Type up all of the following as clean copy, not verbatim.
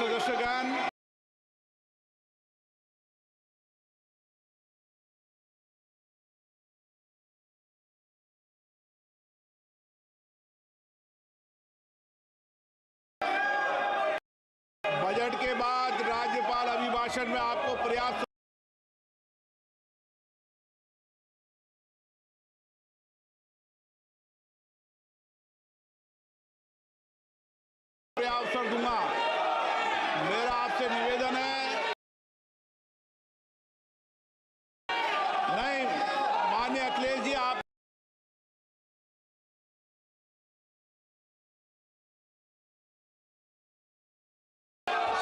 सदस्यगण, budget के बाद राज्यपाल अभिभाषण में आपको पर्याप्त अवसर दूंगा। मेरा आपसे निवेदन है, नहीं माननीय अखिलेश जी, आप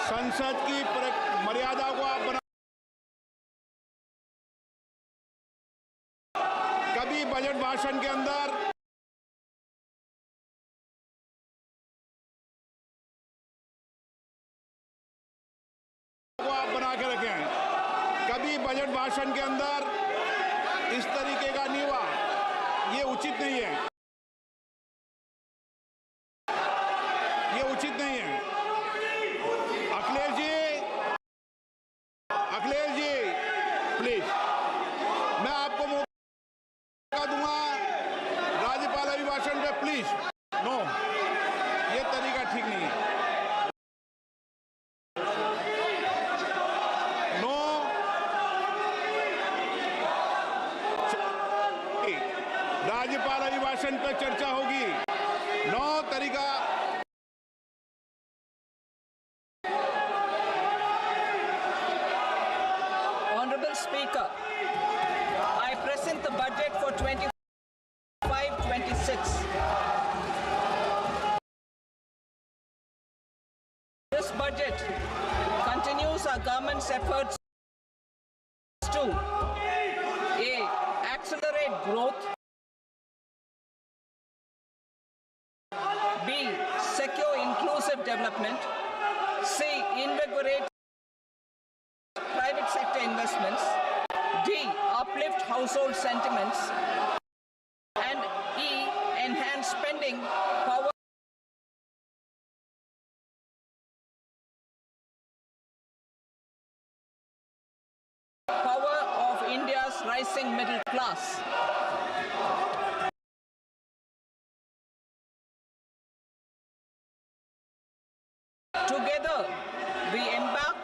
संसद की मर्यादा को आप बना, कभी बजट भाषण के अंदर को आप बना के रखें, कभी बजट भाषण के अंदर इस तरीके का नहीं हुआ, ये उचित नहीं है, ये उचित नहीं है। अखिलेश जी प्लीज, मैं आपको मौका दूंगा राज्यपाल अभिभाषण पे, प्लीज। नो, ये तरीका ठीक नहीं है। नो, राज्यपाल अभिभाषण पे चर्चा होगी। नो तरीका। Speaker, I present the budget for 25-26. This budget continues our government's efforts to A. Accelerate growth, B. Secure inclusive development, C. Invigorate private sector investments, D. Uplift household sentiments, and E. Enhance spending power of India's rising middle class. Together, we embark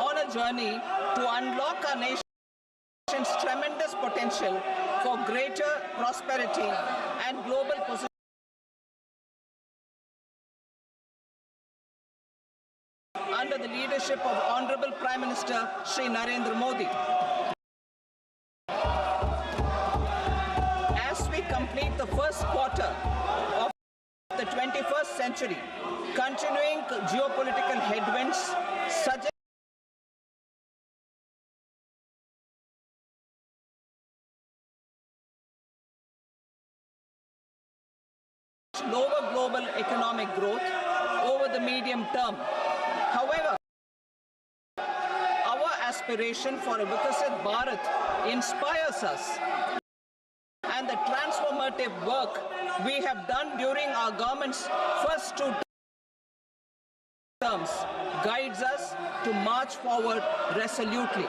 on a journey to unlock our nation's tremendous potential for greater prosperity and global position under the leadership of Honorable Prime Minister Shri Narendra Modi. As we complete the first quarter of the 21st century, continuing geopolitical headwinds suggest lower global economic growth over the medium term. However, our aspiration for a Vikasit Bharat inspires us, and the transformative work we have done during our government's first 2 terms guides us to march forward resolutely.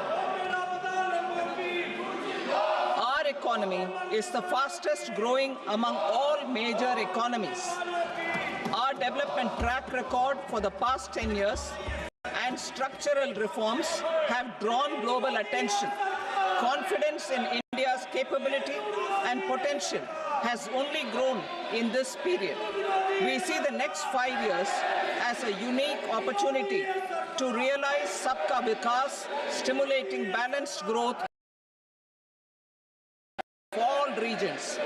Our economy is the fastest growing among all major economies. Our development track record for the past 10 years and structural reforms have drawn global attention. Confidence in India's capability and potential has only grown in this period. We see the next 5 years as a unique opportunity to realize Sabka Vikas, stimulating balanced growth for all regions.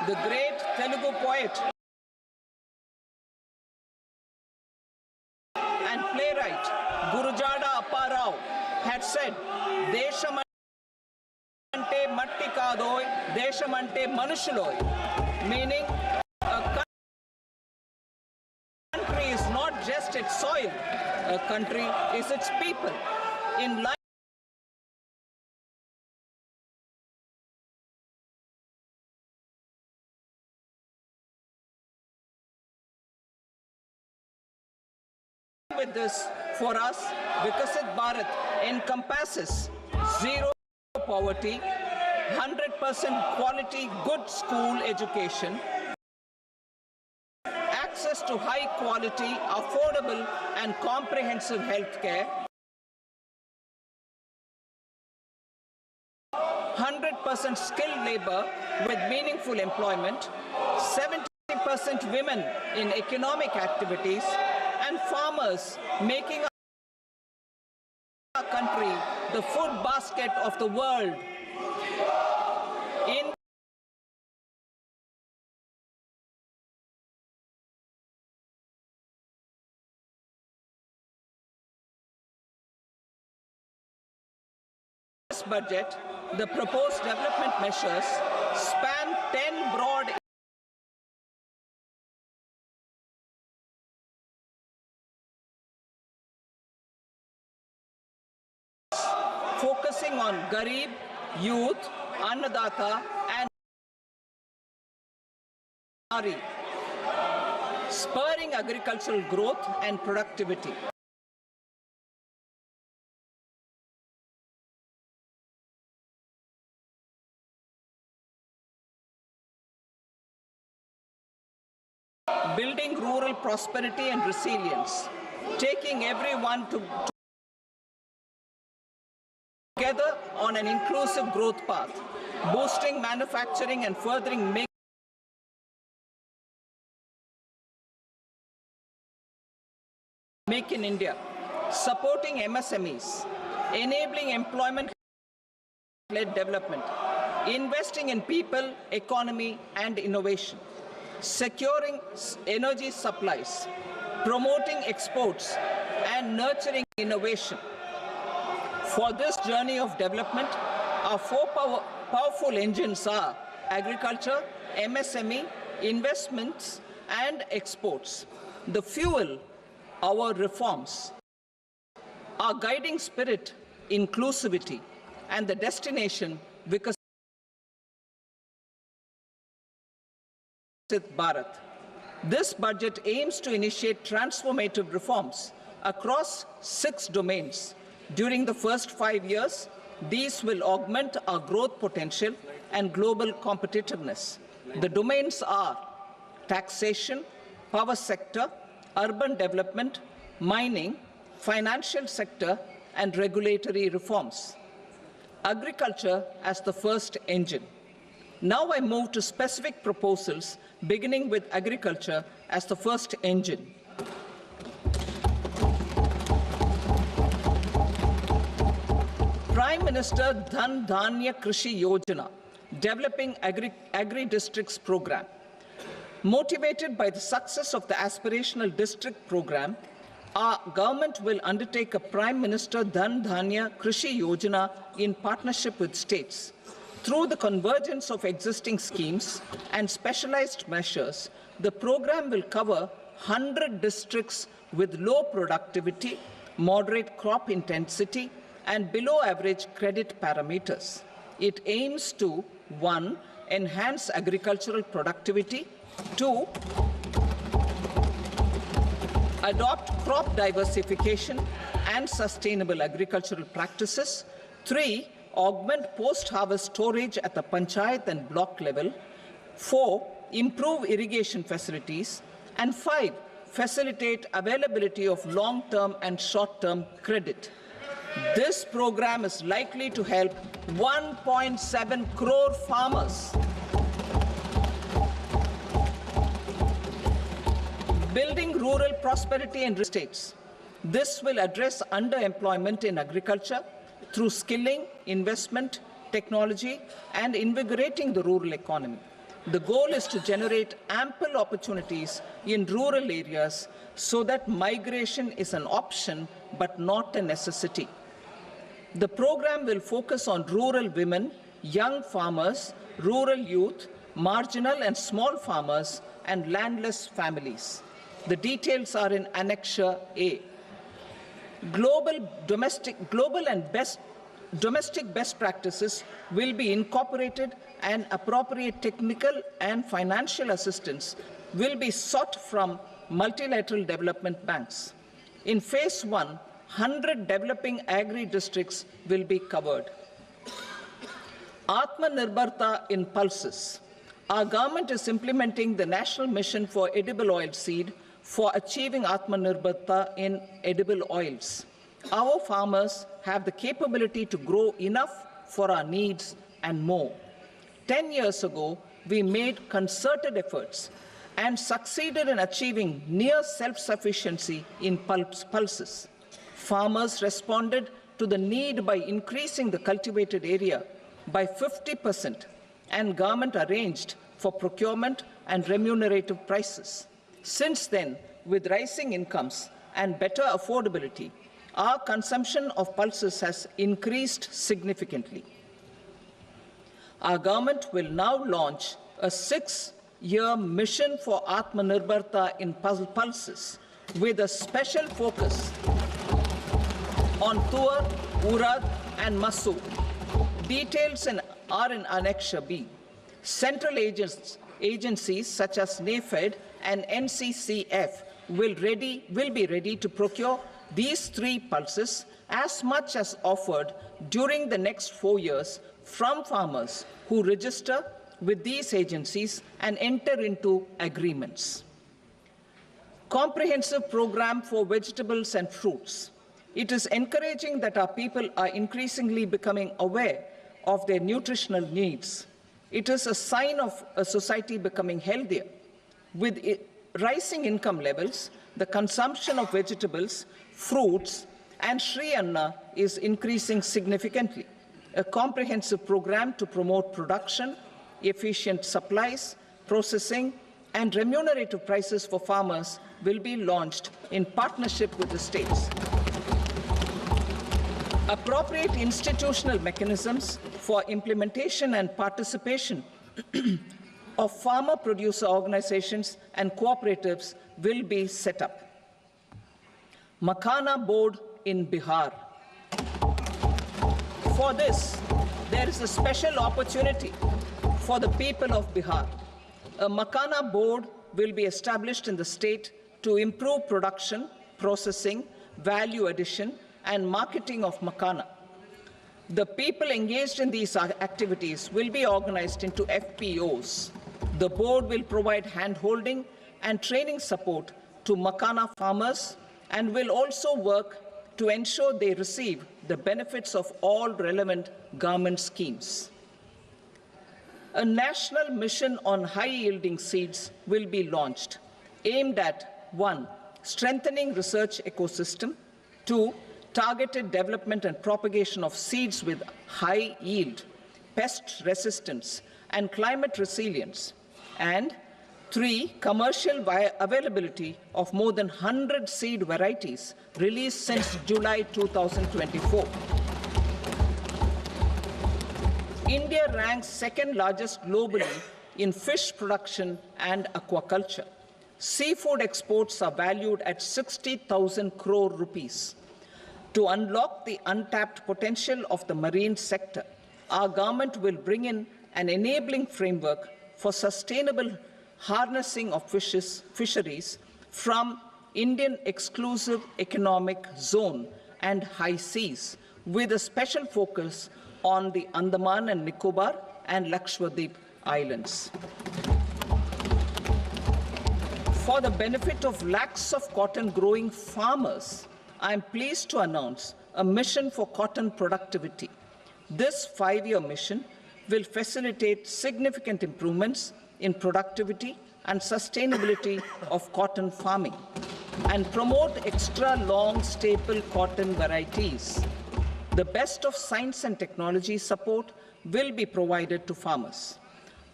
The great Telugu poet and playwright Gurujada Apparao had said, "Deshamante matti kadoy, deshamante manushuloy," meaning a country is not just its soil, a country is its people. In line with this, for us, Vikasit Bharat encompasses zero poverty, 100% quality good school education, access to high quality, affordable and comprehensive health care, 100% skilled labor with meaningful employment, 70% women in economic activities, and farmers making our country the food basket of the world. In this budget, the proposed development measures span 10 broad focusing on Garib, youth, Annadata and Nari, spurring agricultural growth and productivity. Building rural prosperity and resilience, taking everyone together on an inclusive growth path, boosting manufacturing and furthering Make in India, supporting MSMEs, enabling employment-led development, investing in people, economy and innovation, securing energy supplies, promoting exports and nurturing innovation. For this journey of development, our four powerful engines are agriculture, MSME, investments and exports. The fuel, our reforms. Our guiding spirit, inclusivity, and the destination, Vikasit Bharat. This budget aims to initiate transformative reforms across 6 domains. During the first 5 years, these will augment our growth potential and global competitiveness. The domains are taxation, power sector, urban development, mining, financial sector, and regulatory reforms. Agriculture as the first engine. Now I move to specific proposals, beginning with agriculture as the first engine. Prime Minister Dhan Dhanya Krishi Yojana, developing agri-districts program. Motivated by the success of the aspirational district program, our government will undertake a Prime Minister Dhan Dhanya Krishi Yojana in partnership with states. Through the convergence of existing schemes and specialized measures, the program will cover 100 districts with low productivity, moderate crop intensity, and below average credit parameters. It aims to 1. Enhance agricultural productivity, 2. Adopt crop diversification and sustainable agricultural practices, 3. Augment post-harvest storage at the panchayat and block level, 4. Improve irrigation facilities, and 5. Facilitate availability of long-term and short-term credit. This program is likely to help 1.7 crore farmers. Building rural prosperity in states. This will address underemployment in agriculture through skilling, investment, technology, and invigorating the rural economy. The goal is to generate ample opportunities in rural areas so that migration is an option but not a necessity. The program will focus on rural women, young farmers, rural youth, marginal and small farmers, and landless families. The details are in Annexure A. Domestic best practices will be incorporated, and appropriate technical and financial assistance will be sought from multilateral development banks. In phase 1, 100 developing agri-districts will be covered. Atmanirbharta in pulses. Our government is implementing the National Mission for Edible Oil Seed for achieving Atmanirbharta in edible oils. Our farmers have the capability to grow enough for our needs and more. 10 years ago, we made concerted efforts and succeeded in achieving near self-sufficiency in pulses. Farmers responded to the need by increasing the cultivated area by 50%, and government arranged for procurement and remunerative prices. Since then, with rising incomes and better affordability, our consumption of pulses has increased significantly. Our government will now launch a 6-year mission for Atmanirbharta in pulses with a special focus on Tuar, Urad and Masoor. Details are in Annexure B. Central agencies such as NAFED and NCCF will be ready to procure these 3 pulses as much as offered during the next 4 years from farmers who register with these agencies and enter into agreements. Comprehensive program for vegetables and fruits. It is encouraging that our people are increasingly becoming aware of their nutritional needs. It is a sign of a society becoming healthier. With rising income levels, the consumption of vegetables, fruits, and Shri Anna is increasing significantly. A comprehensive program to promote production, efficient supplies, processing, and remunerative prices for farmers will be launched in partnership with the states. Appropriate institutional mechanisms for implementation and participation of farmer producer organizations and cooperatives will be set up. Makhana board in Bihar. For this, there is a special opportunity for the people of Bihar. A Makhana board will be established in the state to improve production, processing, value addition, and marketing of Makhana. The people engaged in these activities will be organized into FPOs. The board will provide hand-holding and training support to Makhana farmers and will also work to ensure they receive the benefits of all relevant government schemes. A national mission on high-yielding seeds will be launched, aimed at 1. Strengthening research ecosystem, 2. Targeted development and propagation of seeds with high yield, pest resistance, and climate resilience, and 3. Commercial availability of more than 100 seed varieties released since July 2024. India ranks second largest globally in fish production and aquaculture. Seafood exports are valued at 60,000 crore rupees. To unlock the untapped potential of the marine sector, our government will bring in an enabling framework for sustainable harnessing of fisheries from Indian Exclusive Economic Zone and high seas, with a special focus on the Andaman and Nicobar and Lakshadweep Islands. For the benefit of lakhs of cotton growing farmers, I am pleased to announce a mission for cotton productivity. This 5-year mission will facilitate significant improvements in productivity and sustainability of cotton farming and promote extra long staple cotton varieties. The best of science and technology support will be provided to farmers.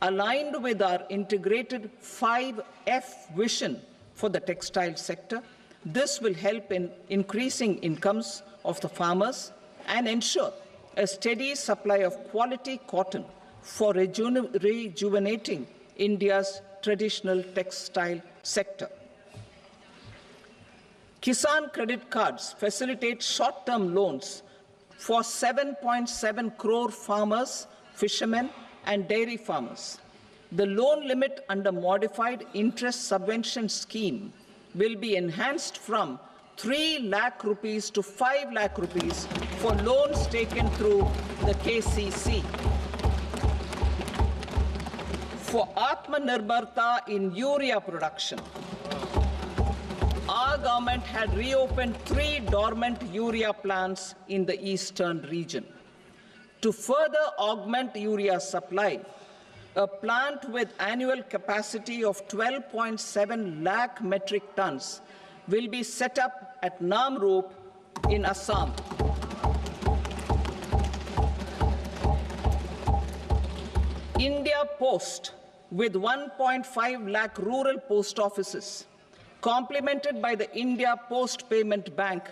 Aligned with our integrated 5F vision for the textile sector, this will help in increasing incomes of the farmers and ensure a steady supply of quality cotton for rejuvenating India's traditional textile sector. Kisan credit cards facilitate short-term loans for 7.7 crore farmers, fishermen, and dairy farmers. The loan limit under modified interest subvention scheme will be enhanced from 3 lakh rupees to 5 lakh rupees for loans taken through the KCC. For Atmanirbharta in urea production, our government had reopened 3 dormant urea plants in the eastern region. To further augment urea supply, a plant with annual capacity of 12.7 lakh metric tons will be set up at Namrup in Assam. India Post, with 1.5 lakh rural post offices, complemented by the India Post Payment Bank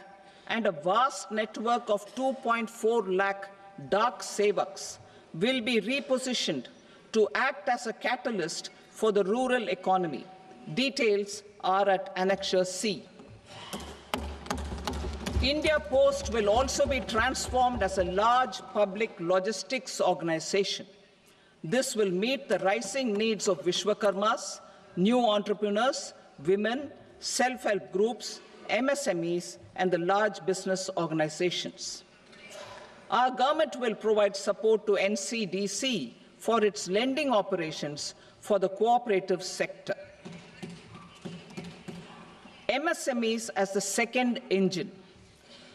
and a vast network of 2.4 lakh Dak Sevaks, will be repositioned to act as a catalyst for the rural economy. Details are at Annexure C. India Post will also be transformed as a large public logistics organization. This will meet the rising needs of Vishwakarmas, new entrepreneurs, women, self-help groups, MSMEs, and the large business organizations. Our government will provide support to NCDC for its lending operations for the cooperative sector. MSMEs as the second engine.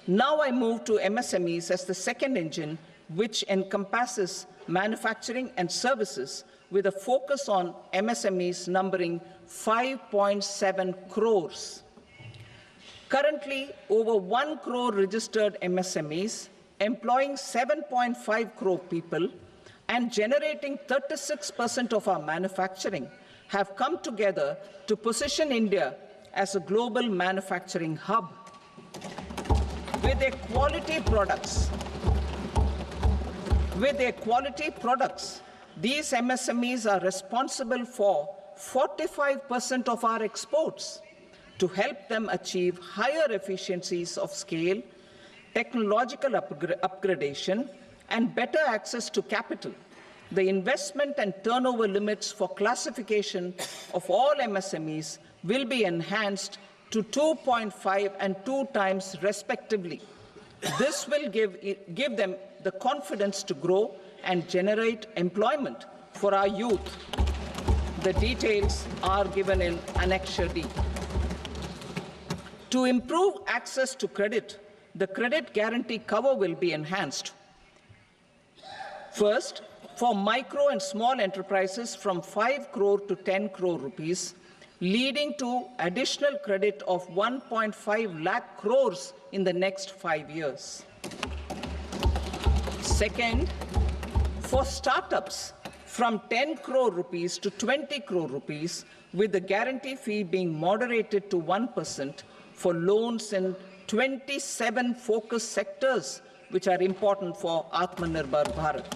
Now I move to MSMEs as the second engine, which encompasses manufacturing and services with a focus on MSMEs numbering 5.7 crores. Currently, over 1 crore registered MSMEs, employing 7.5 crore people and generating 36% of our manufacturing, have come together to position India as a global manufacturing hub. With their quality products, these MSMEs are responsible for 45% of our exports. To help them achieve higher efficiencies of scale, technological upgradation, and better access to capital, the investment and turnover limits for classification of all MSMEs will be enhanced to 2.5 and 2 times respectively. This will give them the confidence to grow and generate employment for our youth. The details are given in Annexure D. To improve access to credit, the credit guarantee cover will be enhanced. First, for micro and small enterprises from 5 crore to 10 crore rupees, leading to additional credit of 1.5 lakh crores in the next 5 years. Second, for startups from 10 crore rupees to 20 crore rupees, with the guarantee fee being moderated to 1% for loans in 27 focus sectors which are important for Atmanirbhar Bharat.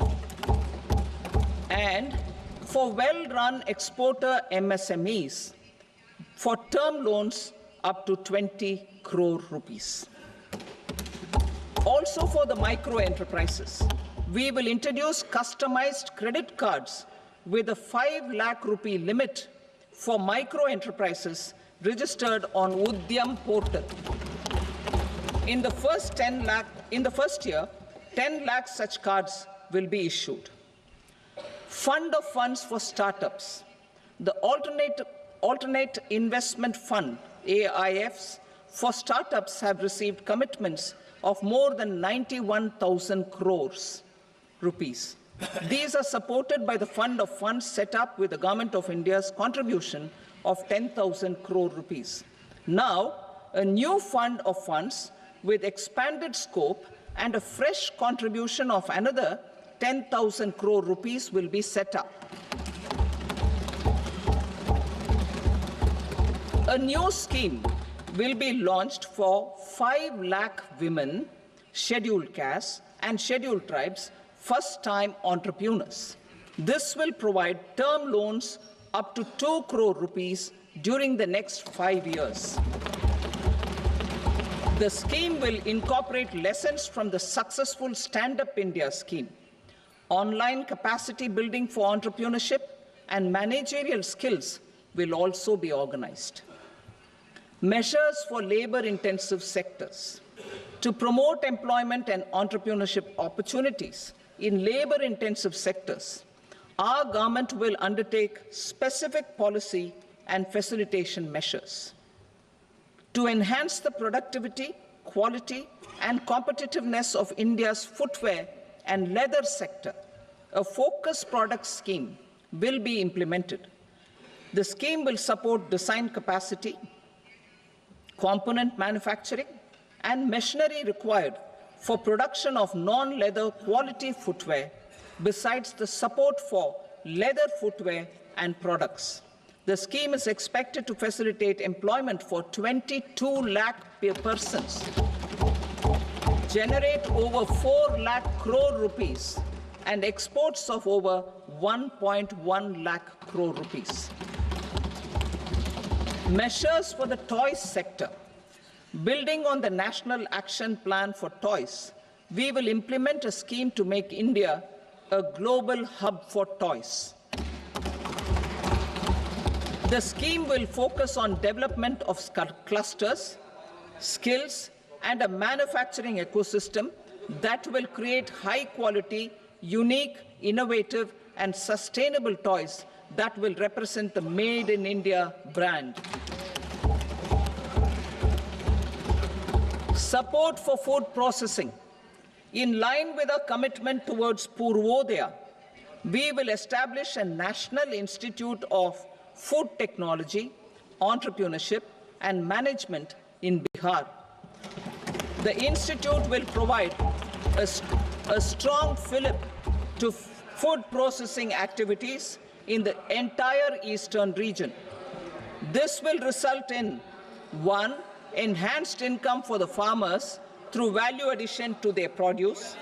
And for well-run exporter MSMEs, for term loans up to 20 crore rupees. Also for the micro enterprises, we will introduce customized credit cards with a 5 lakh rupee limit for micro enterprises registered on Uddhav portal. In the first year, 10 lakh such cards will be issued. Fund of funds for startups. The alternate investment fund, AIFs, for startups have received commitments of more than 91,000 crores rupees. These are supported by the fund of funds set up with the Government of India's contribution of 10,000 crore rupees. Now, a new fund of funds with expanded scope and a fresh contribution of another 10,000 crore rupees will be set up. A new scheme will be launched for 5 lakh women, scheduled castes and scheduled tribes, first-time entrepreneurs. This will provide term loans up to 2 crore rupees during the next 5 years. The scheme will incorporate lessons from the successful Stand Up India scheme. Online capacity building for entrepreneurship and managerial skills will also be organized. Measures for labor-intensive sectors. To promote employment and entrepreneurship opportunities in labor-intensive sectors, our government will undertake specific policy and facilitation measures. To enhance the productivity, quality, and competitiveness of India's footwear and leather sector, a focused product scheme will be implemented. The scheme will support design capacity, component manufacturing, and machinery required for production of non-leather quality footwear, besides the support for leather footwear and products. The scheme is expected to facilitate employment for 22 lakh persons, generate over 4 lakh crore rupees, and exports of over 1.1 lakh crore rupees. Measures for the toys sector. Building on the National Action Plan for Toys, we will implement a scheme to make India a global hub for toys. The scheme will focus on development of clusters, skills, and a manufacturing ecosystem that will create high-quality, unique, innovative, and sustainable toys that will represent the Made in India brand. Support for food processing. In line with our commitment towards Purvodaya, we will establish a National Institute of Food Technology, Entrepreneurship, and Management in Bihar. The institute will provide a strong fillip to food processing activities in the entire eastern region. This will result in 1. Enhanced income for the farmers through value addition to their produce,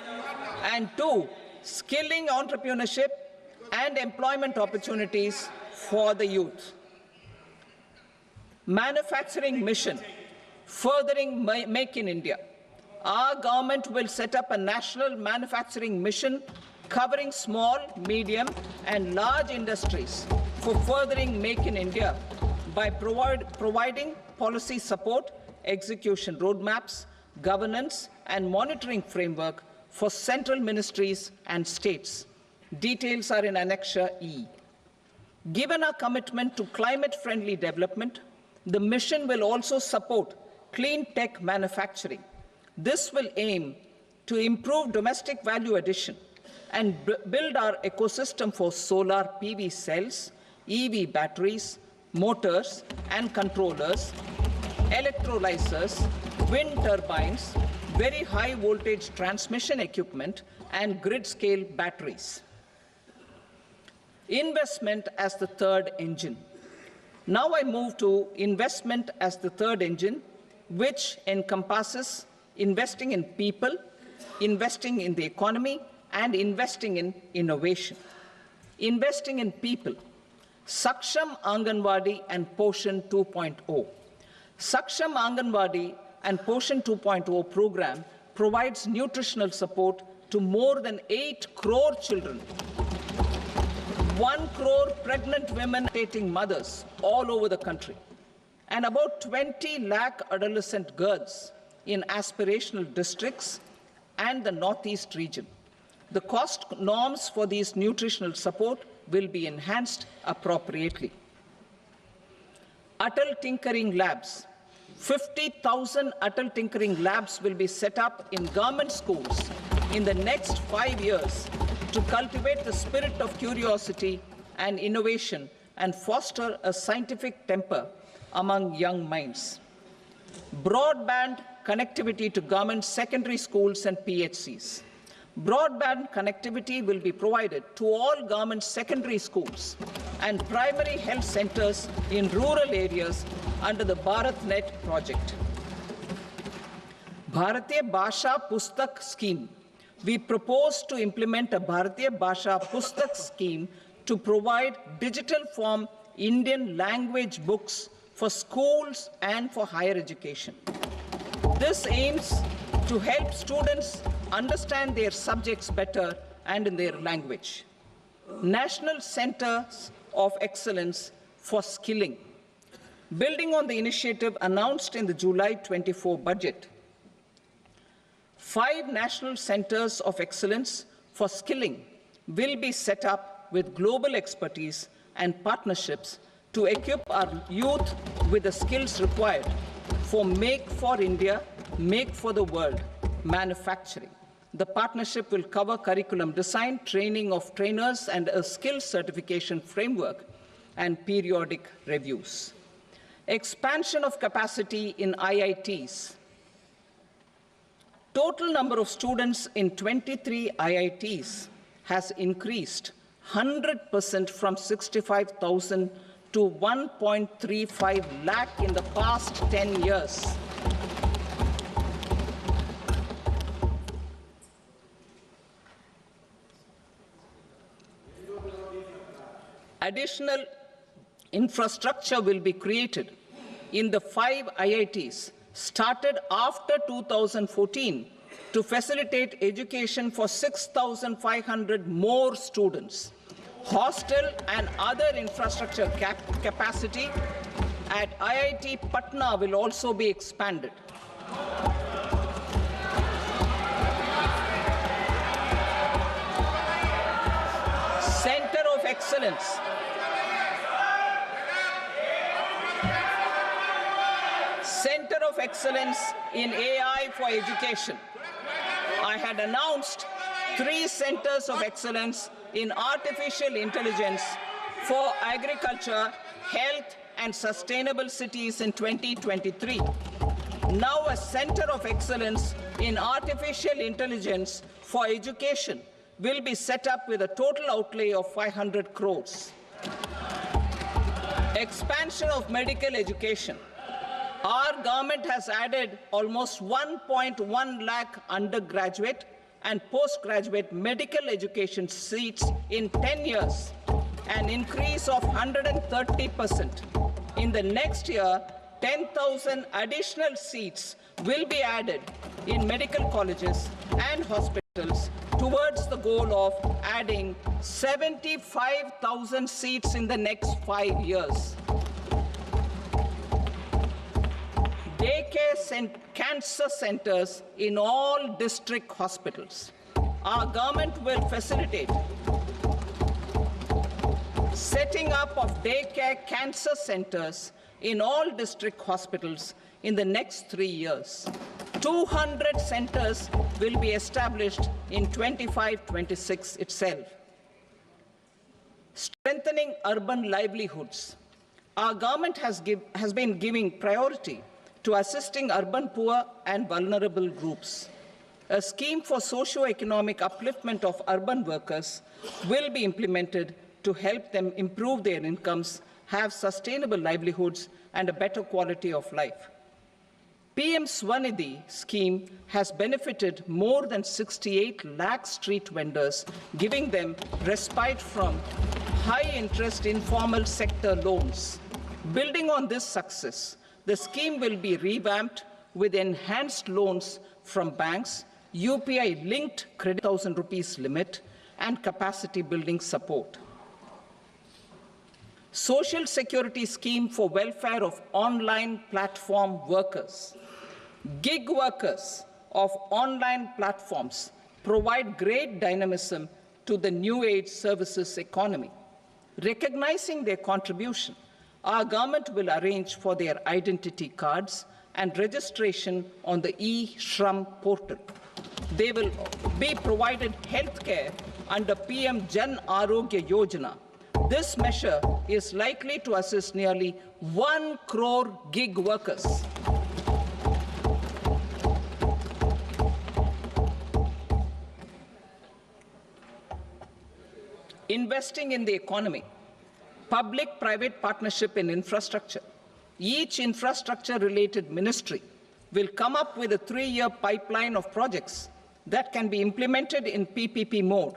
and 2. Skilling entrepreneurship and employment opportunities for the youth. Manufacturing mission, furthering Make in India. Our government will set up a national manufacturing mission covering small, medium, and large industries for furthering Make in India by providing policy support, execution roadmaps, governance, and monitoring framework for central ministries and states. Details are in Annexure E. Given our commitment to climate-friendly development, the mission will also support clean tech manufacturing. This will aim to improve domestic value addition and build our ecosystem for solar PV cells, EV batteries, motors and controllers, electrolyzers, wind turbines, very high voltage transmission equipment, and grid-scale batteries. Investment as the third engine. Now I move to investment as the third engine, which encompasses investing in people, investing in the economy, and investing in innovation. Investing in people. Saksham Anganwadi and Poshan 2.0. Saksham Anganwadi and Poshan 2.0 program provides nutritional support to more than 8 crore children, 1 crore pregnant women, lactating mothers all over the country, and about 20 lakh adolescent girls in aspirational districts and the Northeast region. The cost norms for these nutritional support will be enhanced appropriately. Atal Tinkering Labs. 50,000 Atal Tinkering Labs will be set up in government schools in the next 5 years to cultivate the spirit of curiosity and innovation and foster a scientific temper among young minds. Broadband connectivity to government secondary schools and PHCs. Broadband connectivity will be provided to all government secondary schools and primary health centers in rural areas under the BharatNet project. Bharatiya Bhasha Pustak Scheme. We propose to implement a Bharatiya Bhasha Pustak scheme to provide digital form Indian language books for schools and for higher education. This aims to help students understand their subjects better and in their language. National Centers of Excellence for Skilling. Building on the initiative announced in the July 24 budget, 5 national centers of excellence for skilling will be set up with global expertise and partnerships to equip our youth with the skills required for Make for India, Make for the World manufacturing. The partnership will cover curriculum design, training of trainers, and a skills certification framework and periodic reviews. Expansion of capacity in IITs. Total number of students in 23 IITs has increased 100% from 65,000 to 1.35 lakh in the past 10 years. Additional infrastructure will be created in the 5 IITs started after 2014 to facilitate education for 6,500 more students. Hostel and other infrastructure capacity at IIT Patna will also be expanded. Center of Excellence. Center of Excellence in AI for Education. I had announced 3 centers of excellence in artificial intelligence for agriculture, health, and sustainable cities in 2023. Now a center of excellence in artificial intelligence for education will be set up with a total outlay of 500 crores. Expansion of medical education. Our government has added almost 1.1 lakh undergraduate and postgraduate medical education seats in 10 years, an increase of 130%. In the next year, 10,000 additional seats will be added in medical colleges and hospitals towards the goal of adding 75,000 seats in the next 5 years. Daycare cancer centers in all district hospitals. Our government will facilitate setting up of daycare cancer centers in all district hospitals in the next 3 years. 200 centers will be established in 25-26 itself. Strengthening urban livelihoods. Our government has been giving priority to assisting urban poor and vulnerable groups. A scheme for socio-economic upliftment of urban workers will be implemented to help them improve their incomes, have sustainable livelihoods, and a better quality of life. PM Swanidhi scheme has benefited more than 68 lakh street vendors, giving them respite from high-interest informal sector loans. Building on this success, the scheme will be revamped with enhanced loans from banks, UPI-linked credit 1,000 rupees limit, and capacity building support. Social Security scheme for welfare of online platform workers. Gig workers of online platforms provide great dynamism to the new age services economy. Recognizing their contribution, our government will arrange for their identity cards and registration on the e-Shram portal. They will be provided health care under PM Jan Arogya Yojana. This measure is likely to assist nearly 1 crore gig workers. Investing in the economy. Public-private partnership in infrastructure. Each infrastructure-related ministry will come up with a 3-year pipeline of projects that can be implemented in PPP mode.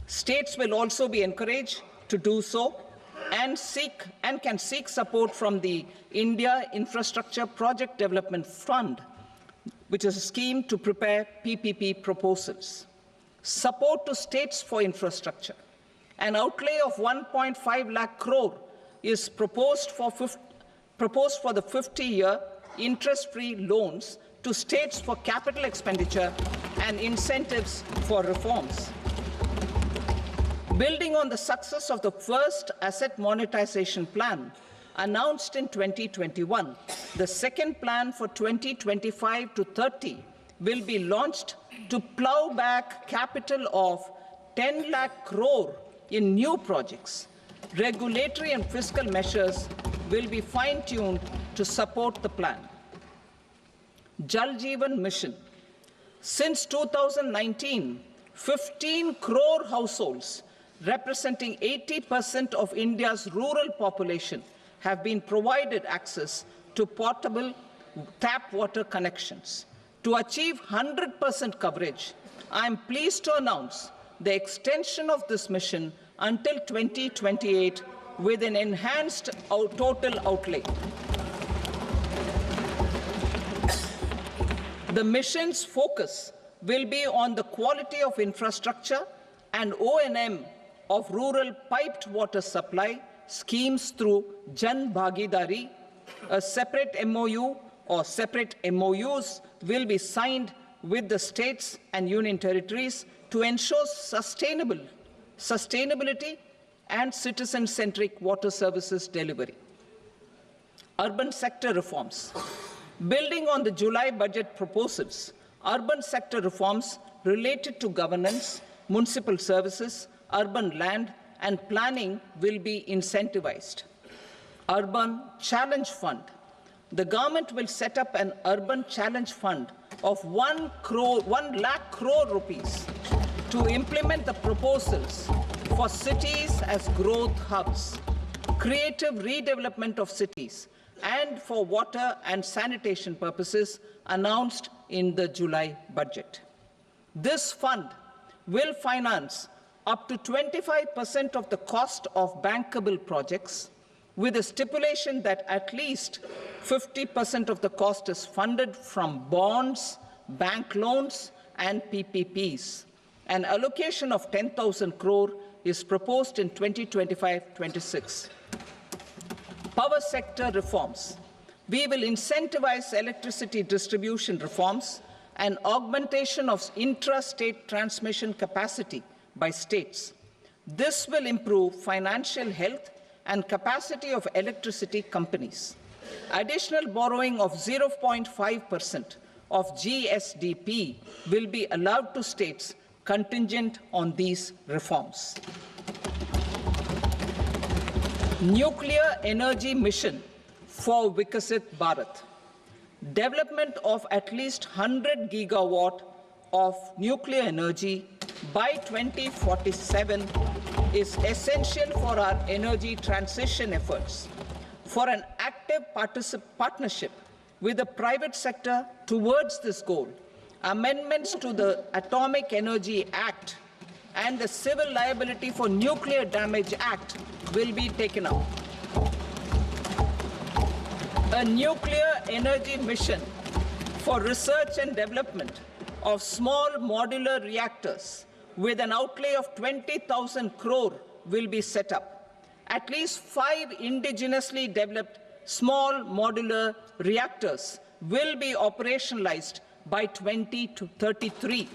States will also be encouraged to do so and can seek support from the India Infrastructure Project Development Fund, which is a scheme to prepare PPP proposals. Support to states for infrastructure. An outlay of 1.5 lakh crore is proposed for the 50-year interest-free loans to states for capital expenditure and incentives for reforms. Building on the success of the first asset monetization plan announced in 2021, the second plan for 2025 to 30 will be launched to plow back capital of 10 lakh crore in new projects. Regulatory and fiscal measures will be fine-tuned to support the plan. Jal Jeevan Mission. Since 2019, 15 crore households, representing 80% of India's rural population, have been provided access to portable tap water connections. To achieve 100% coverage, I am pleased to announce the extension of this mission until 2028 with an enhanced total outlay. The mission's focus will be on the quality of infrastructure and O&M of rural piped water supply schemes through Jan Bhagidari. A separate MOU or separate MOUs will be signed with the states and union territories to ensure sustainability and citizen-centric water services delivery. Urban sector reforms. Building on the July budget proposals, urban sector reforms related to governance, municipal services, urban land and planning will be incentivized. Urban Challenge Fund. The government will set up an urban challenge fund of 1 lakh crore rupees to implement the proposals for cities as growth hubs, creative redevelopment of cities, and for water and sanitation purposes announced in the July budget. This fund will finance up to 25% of the cost of bankable projects, with a stipulation that at least 50% of the cost is funded from bonds, bank loans, and PPPs. An allocation of 10,000 crore is proposed in 2025-26. Power sector reforms. We will incentivize electricity distribution reforms and augmentation of intra-state transmission capacity by states. This will improve financial health and capacity of electricity companies. Additional borrowing of 0.5% of GSDP will be allowed to states contingent on these reforms. Nuclear energy mission for Vikasit Bharat. Development of at least 100 gigawatt of nuclear energy by 2047 is essential for our energy transition efforts. For an active partnership with the private sector towards this goal, amendments to the Atomic Energy Act and the Civil Liability for Nuclear Damage Act will be taken up. A nuclear energy mission for research and development of small modular reactors with an outlay of 20,000 crore will be set up. At least 5 indigenously developed small modular reactors will be operationalized by 2033.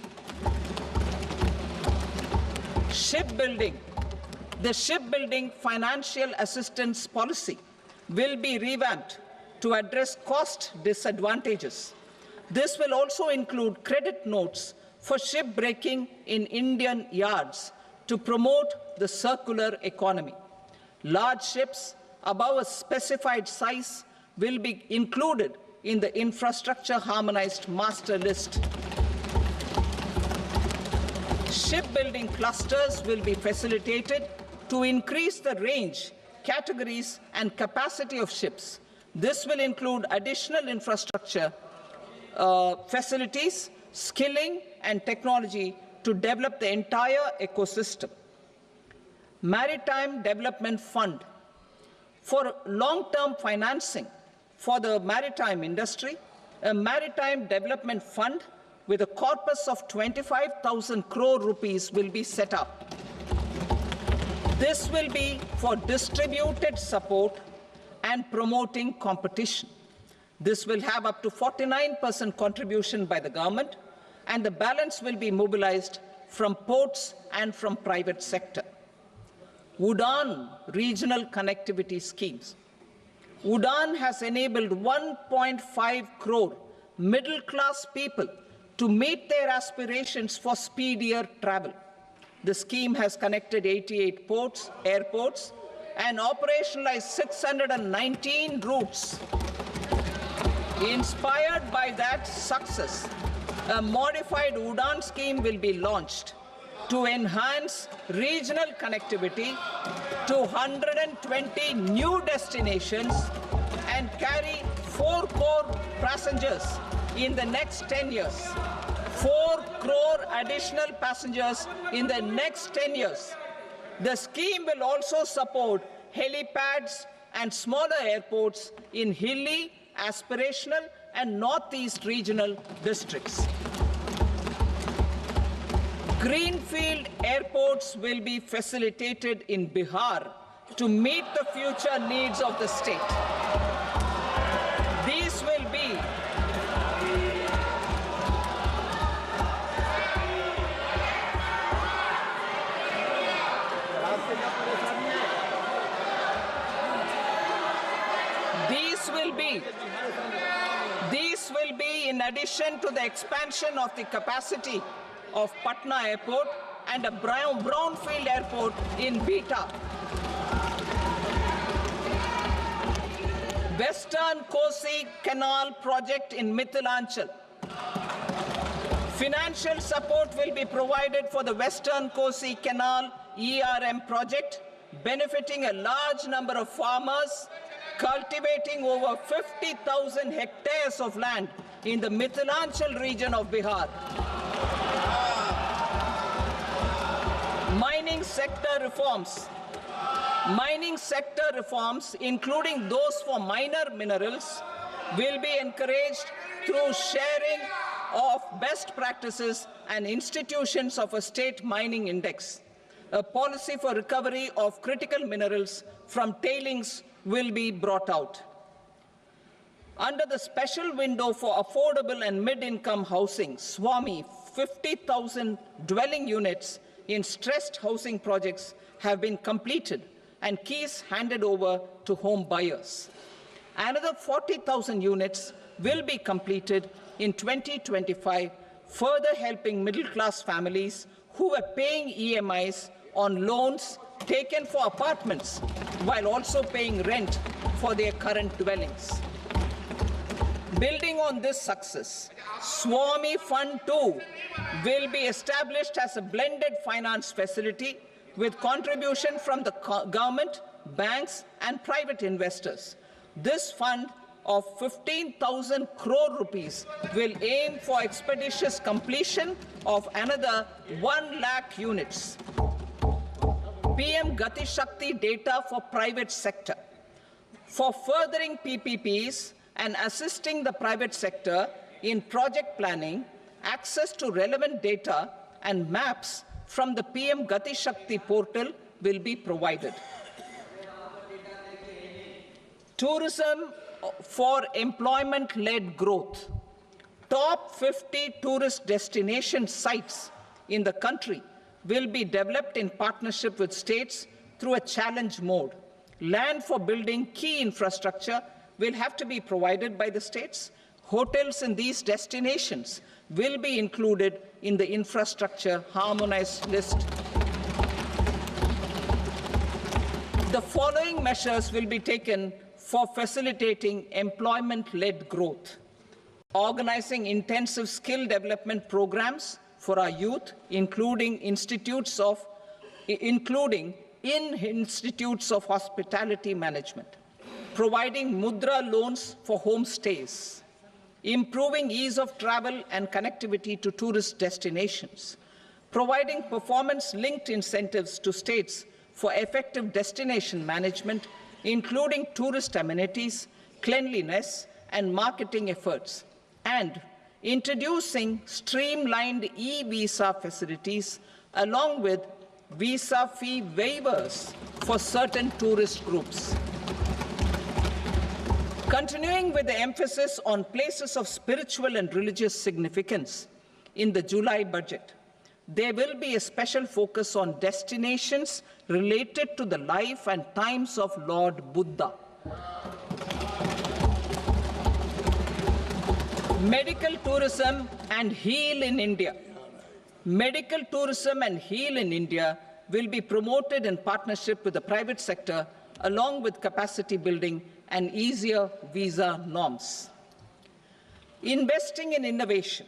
Shipbuilding. The shipbuilding financial assistance policy will be revamped to address cost disadvantages. This will also include credit notes for shipbreaking in Indian yards to promote the circular economy. Large ships above a specified size will be included in the infrastructure harmonized master list. Shipbuilding clusters will be facilitated to increase the range, categories, and capacity of ships. This will include additional infrastructure, facilities, skilling, and technology to develop the entire ecosystem. Maritime Development Fund. For long-term financing for the maritime industry, a Maritime Development Fund with a corpus of 25,000 crore rupees will be set up. This will be for distributed support and promoting competition. This will have up to 49% contribution by the government, and the balance will be mobilized from ports and from private sector. Udan regional connectivity schemes. Udan has enabled 1.5 crore middle-class people to meet their aspirations for speedier travel. The scheme has connected 88 airports, and operationalized 619 routes. Inspired by that success, a modified Udan scheme will be launched to enhance regional connectivity to 120 new destinations and carry 4 crore passengers in the next 10 years. 4 crore additional passengers in the next 10 years. The scheme will also support helipads and smaller airports in hilly, aspirational, and northeast regional districts. Greenfield airports will be facilitated in Bihar to meet the future needs of the state. These will be in addition to the expansion of the capacity of Patna Airport and a brownfield airport in Beta. Western Kosi Canal project in Mithilanchal. Financial support will be provided for the Western Kosi Canal ERM project, benefiting a large number of farmers, cultivating over 50,000 hectares of land in the Mithilanchal region of Bihar. Mining sector reforms. Mining sector reforms, including those for minor minerals, will be encouraged through sharing of best practices and institutions of a state mining index. A policy for recovery of critical minerals from tailings will be brought out. Under the special window for affordable and mid-income housing, SWAMI, 50,000 dwelling units in stressed housing projects have been completed and keys handed over to home buyers. Another 40,000 units will be completed in 2025, further helping middle-class families who were paying EMIs on loans taken for apartments while also paying rent for their current dwellings. Building on this success, SWAMI Fund 2 will be established as a blended finance facility with contribution from the government, banks, and private investors. This fund of 15,000 crore rupees will aim for expeditious completion of another 1 lakh units. PM Gati Shakti data for private sector. For furthering PPPs and assisting the private sector in project planning, access to relevant data and maps from the PM Gati Shakti portal will be provided. Tourism for employment-led growth. Top 50 tourist destination sites in the country will be developed in partnership with states through a challenge mode. Land for building key infrastructure will have to be provided by the states. Hotels in these destinations will be included in the infrastructure harmonized list. The following measures will be taken for facilitating employment-led growth. Organizing intensive skill development programs for our youth, including in institutes of hospitality management. Providing mudra loans for homestays. Improving ease of travel and connectivity to tourist destinations. Providing performance-linked incentives to states for effective destination management, including tourist amenities, cleanliness, and marketing efforts. And introducing streamlined e-visa facilities along with visa fee waivers for certain tourist groups. Continuing with the emphasis on places of spiritual and religious significance, in the July budget, there will be a special focus on destinations related to the life and times of Lord Buddha. Medical tourism and heal in India. Medical tourism and heal in India will be promoted in partnership with the private sector, along with capacity building and easier visa norms. Investing in innovation.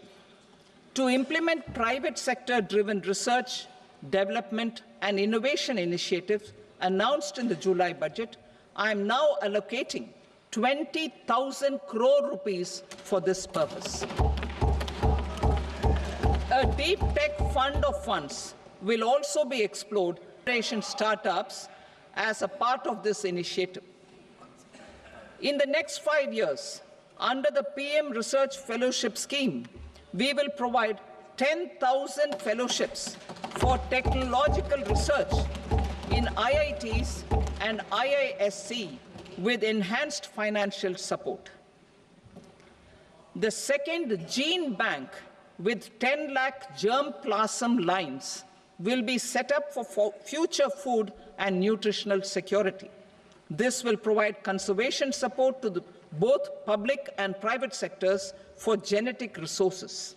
To implement private sector-driven research, development, and innovation initiatives announced in the July budget, I am now allocating 20,000 crore rupees for this purpose. A deep tech fund of funds will also be explored for startups as a part of this initiative. In the next 5 years, under the PM Research Fellowship Scheme, we will provide 10,000 fellowships for technological research in IITs and IISc with enhanced financial support. The second gene bank with 10 lakh germplasm lines will be set up for future food and nutritional security. This will provide conservation support to both public and private sectors for genetic resources.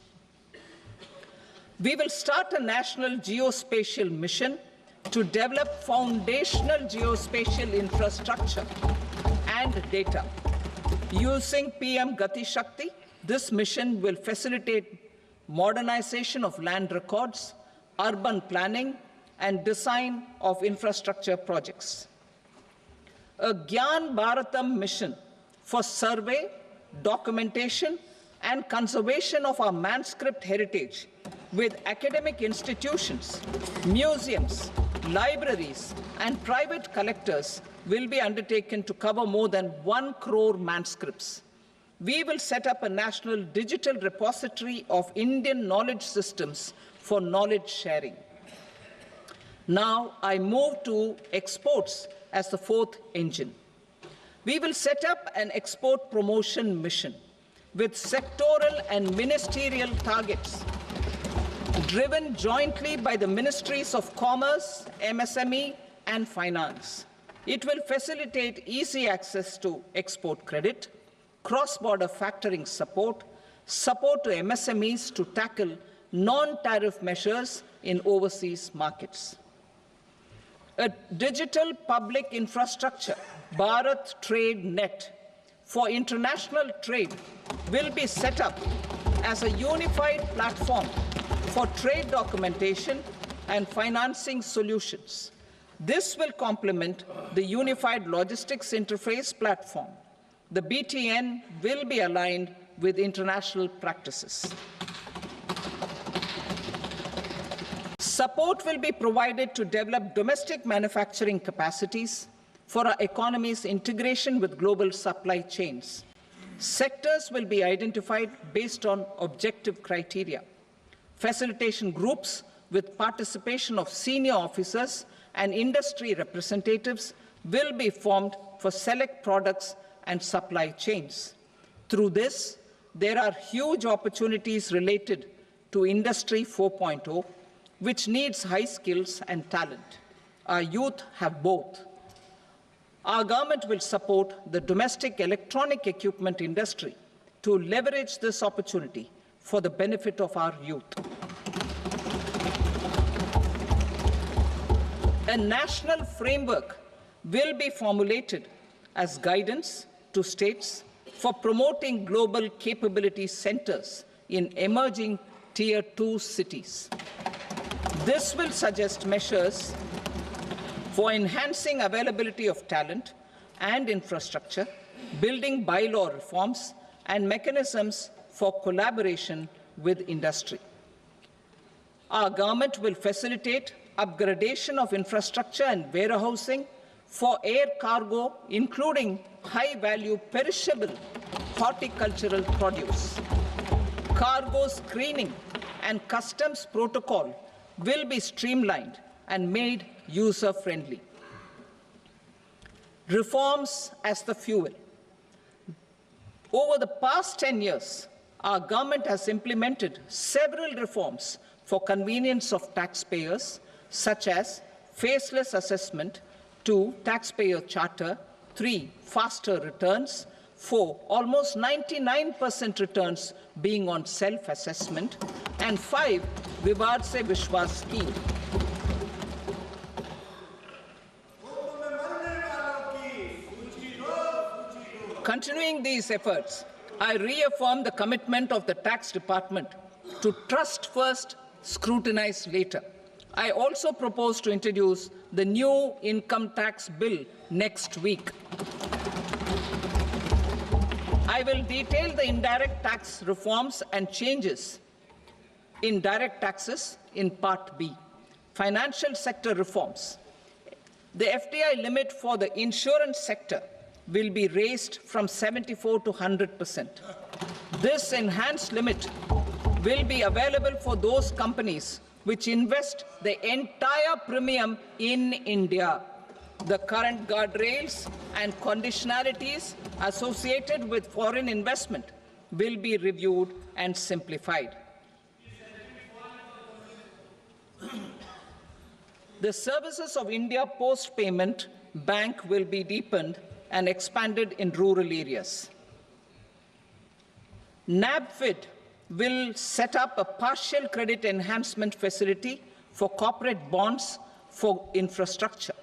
We will start a national geospatial mission to develop foundational geospatial infrastructure and data. Using PM Gati Shakti, this mission will facilitate modernization of land records, urban planning, and design of infrastructure projects. A Gyan Bharatam mission for survey, documentation, and conservation of our manuscript heritage with academic institutions, museums, libraries, and private collectors will be undertaken to cover more than 1 crore manuscripts. We will set up a national digital repository of Indian knowledge systems for knowledge sharing. Now I move to exports as the fourth engine. We will set up an export promotion mission with sectoral and ministerial targets driven jointly by the Ministries of Commerce, MSME, and Finance. It will facilitate easy access to export credit, cross-border factoring support, support to MSMEs to tackle non-tariff measures in overseas markets. A digital public infrastructure, Bharat Trade Net, for international trade will be set up as a unified platform for trade documentation and financing solutions. This will complement the Unified Logistics Interface platform. The BTN will be aligned with international practices. Support will be provided to develop domestic manufacturing capacities for our economy's integration with global supply chains. Sectors will be identified based on objective criteria. Facilitation groups with participation of senior officers and industry representatives will be formed for select products and supply chains. Through this, there are huge opportunities related to Industry 4.0, which needs high skills and talent. Our youth have both. Our government will support the domestic electronic equipment industry to leverage this opportunity for the benefit of our youth. A national framework will be formulated as guidance to states for promoting global capability centers in emerging Tier 2 cities. This will suggest measures for enhancing availability of talent and infrastructure, building bylaw reforms, and mechanisms for collaboration with industry. Our government will facilitate upgradation of infrastructure and warehousing for air cargo, including high-value perishable horticultural produce. Cargo screening and customs protocol will be streamlined and made user-friendly. Reforms as the fuel. Over the past 10 years, our government has implemented several reforms for convenience of taxpayers, such as faceless assessment, 2, taxpayer charter, 3, faster returns, 4, almost 99% returns being on self-assessment, and 5, Vivad Se Vishwas scheme. Continuing these efforts, I reaffirm the commitment of the tax department to trust first, scrutinize later. I also propose to introduce the new income tax bill next week. I will detail the indirect tax reforms and changes in direct taxes in Part B. Financial sector reforms. The FDI limit for the insurance sector will be raised from 74 to 100%. This enhanced limit will be available for those companies which invest the entire premium in India. The current guardrails and conditionalities associated with foreign investment will be reviewed and simplified. The services of India Post Payment Bank will be deepened and expanded in rural areas. NABFID will set up a partial credit enhancement facility for corporate bonds for infrastructure.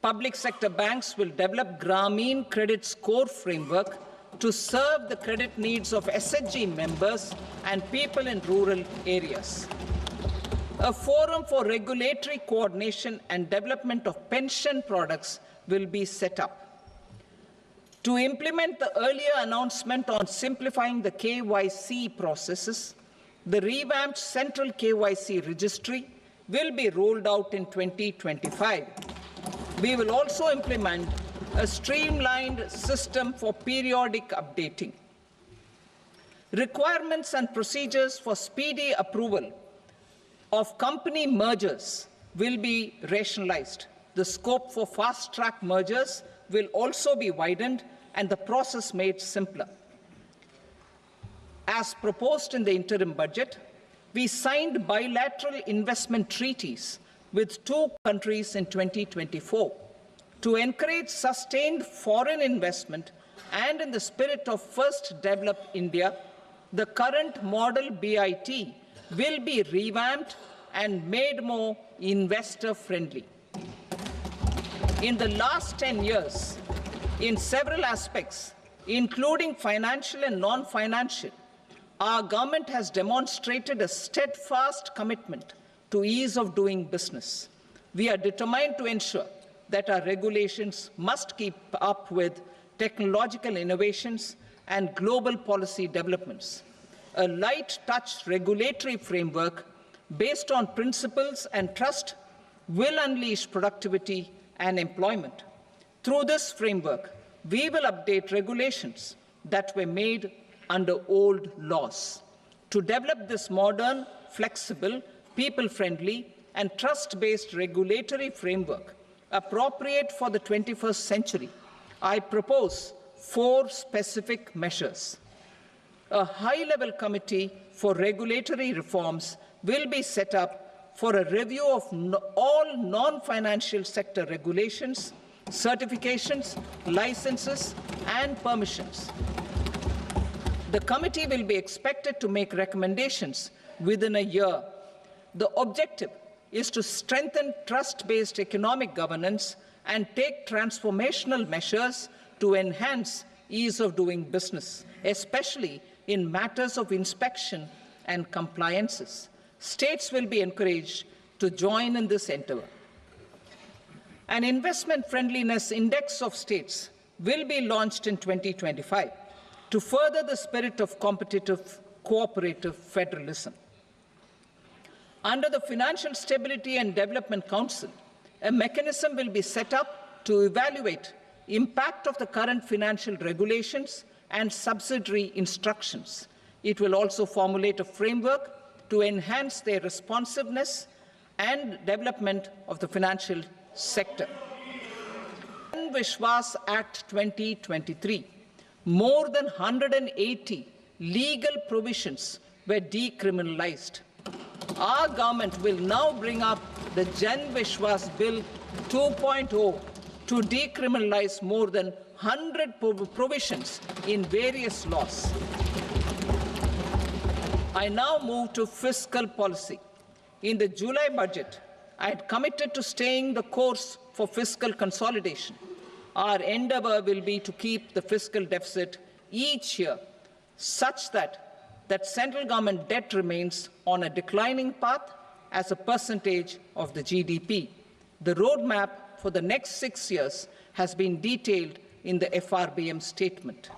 Public sector banks will develop Grameen Credit Score framework to serve the credit needs of SHG members and people in rural areas. A forum for regulatory coordination and development of pension products will be set up. To implement the earlier announcement on simplifying the KYC processes, the revamped Central KYC Registry will be rolled out in 2025. We will also implement a streamlined system for periodic updating. Requirements and procedures for speedy approval of company mergers will be rationalized. The scope for fast-track mergers will also be widened and the process made simpler. As proposed in the interim budget, we signed bilateral investment treaties with 2 countries in 2024 to encourage sustained foreign investment, and in the spirit of First Develop India, the current model BIT will be revamped and made more investor-friendly. In the last 10 years, in several aspects, including financial and non-financial, our government has demonstrated a steadfast commitment to ease of doing business. We are determined to ensure that our regulations must keep up with technological innovations and global policy developments. A light-touch regulatory framework based on principles and trust will unleash productivity and employment. Through this framework, we will update regulations that were made under old laws. To develop this modern, flexible, people-friendly, and trust-based regulatory framework appropriate for the 21st century, I propose 4 specific measures. A high-level committee for regulatory reforms will be set up for a review of all non-financial sector regulations, certifications, licenses, and permissions. The committee will be expected to make recommendations within a year. The objective is to strengthen trust-based economic governance and take transformational measures to enhance ease of doing business, especially in matters of inspection and compliances. States will be encouraged to join in this endeavor. An investment friendliness index of states will be launched in 2025 to further the spirit of competitive, cooperative federalism. Under the Financial Stability and Development Council, a mechanism will be set up to evaluate impact of the current financial regulations and subsidiary instructions. It will also formulate a framework to enhance their responsiveness and development of the financial sector. Vishwas Act 2023, more than 180 legal provisions were decriminalized. Our government will now bring up the Jan Vishwas Bill 2.0 to decriminalize more than 100 provisions in various laws. I now move to fiscal policy. In the July budget, I had committed to staying the course for fiscal consolidation. Our endeavor will be to keep the fiscal deficit each year such that central government debt remains on a declining path as a percentage of the GDP. The roadmap for the next 6 years has been detailed in the FRBM statement.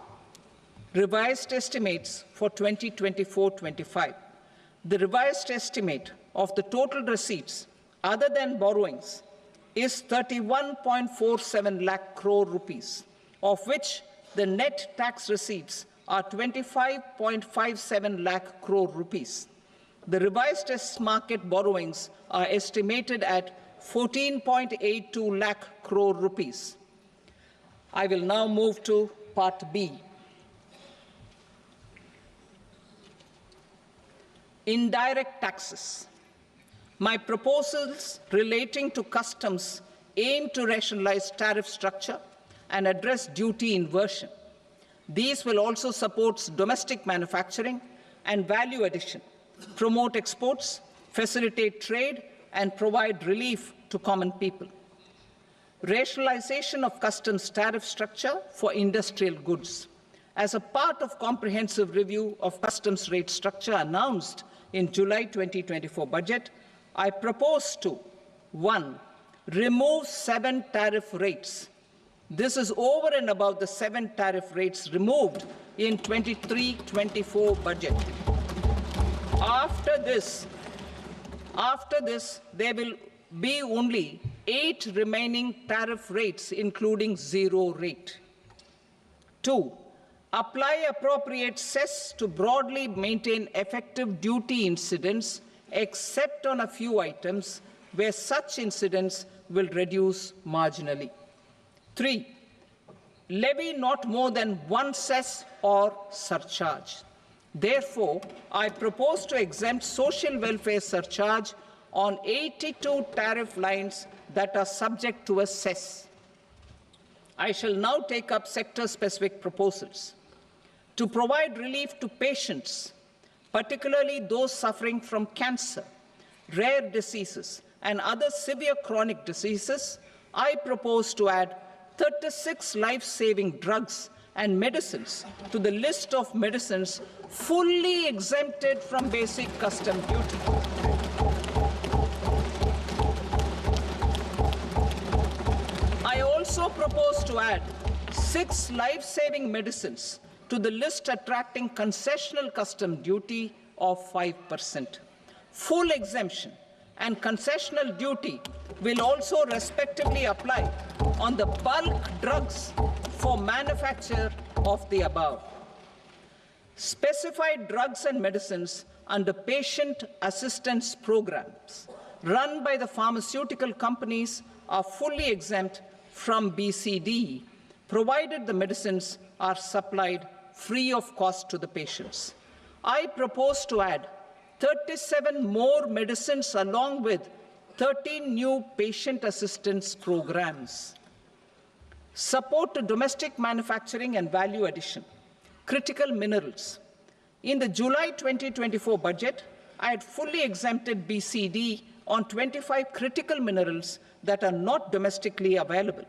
Revised estimates for 2024-25. The revised estimate of the total receipts other than borrowings is 31.47 lakh crore rupees, of which the net tax receipts are 25.57 lakh crore rupees. The revised test market borrowings are estimated at 14.82 lakh crore rupees. I will now move to Part B. Indirect taxes. My proposals relating to customs aim to rationalize tariff structure and address duty inversion. These will also support domestic manufacturing and value addition, promote exports, facilitate trade, and provide relief to common people. Rationalization of customs tariff structure for industrial goods. As a part of comprehensive review of customs rate structure announced in July 2024 budget, I propose to 1. Remove 7 tariff rates. This is over and above the 7 tariff rates removed in 23-24 budget. After this, there will be only 8 remaining tariff rates, including 0 rate. 2. Apply appropriate cess to broadly maintain effective duty incidence, except on a few items where such incidence will reduce marginally. 3. Levy not more than 1 cess or surcharge. Therefore, I propose to exempt social welfare surcharge on 82 tariff lines that are subject to a cess. I shall now take up sector-specific proposals. To provide relief to patients, particularly those suffering from cancer, rare diseases, and other severe chronic diseases, I propose to add 36 life-saving drugs and medicines to the list of medicines fully exempted from basic custom duty. I also propose to add 6 life-saving medicines to the list attracting concessional custom duty of 5%. Full exemption and concessional duty will also respectively apply on the bulk drugs for manufacture of the above. Specified drugs and medicines under patient assistance programs run by the pharmaceutical companies are fully exempt from BCD, provided the medicines are supplied free of cost to the patients. I propose to add 37 more medicines along with 13 new patient assistance programs. Support to domestic manufacturing and value addition. Critical minerals. In the July 2024 budget, I had fully exempted BCD on 25 critical minerals that are not domestically available.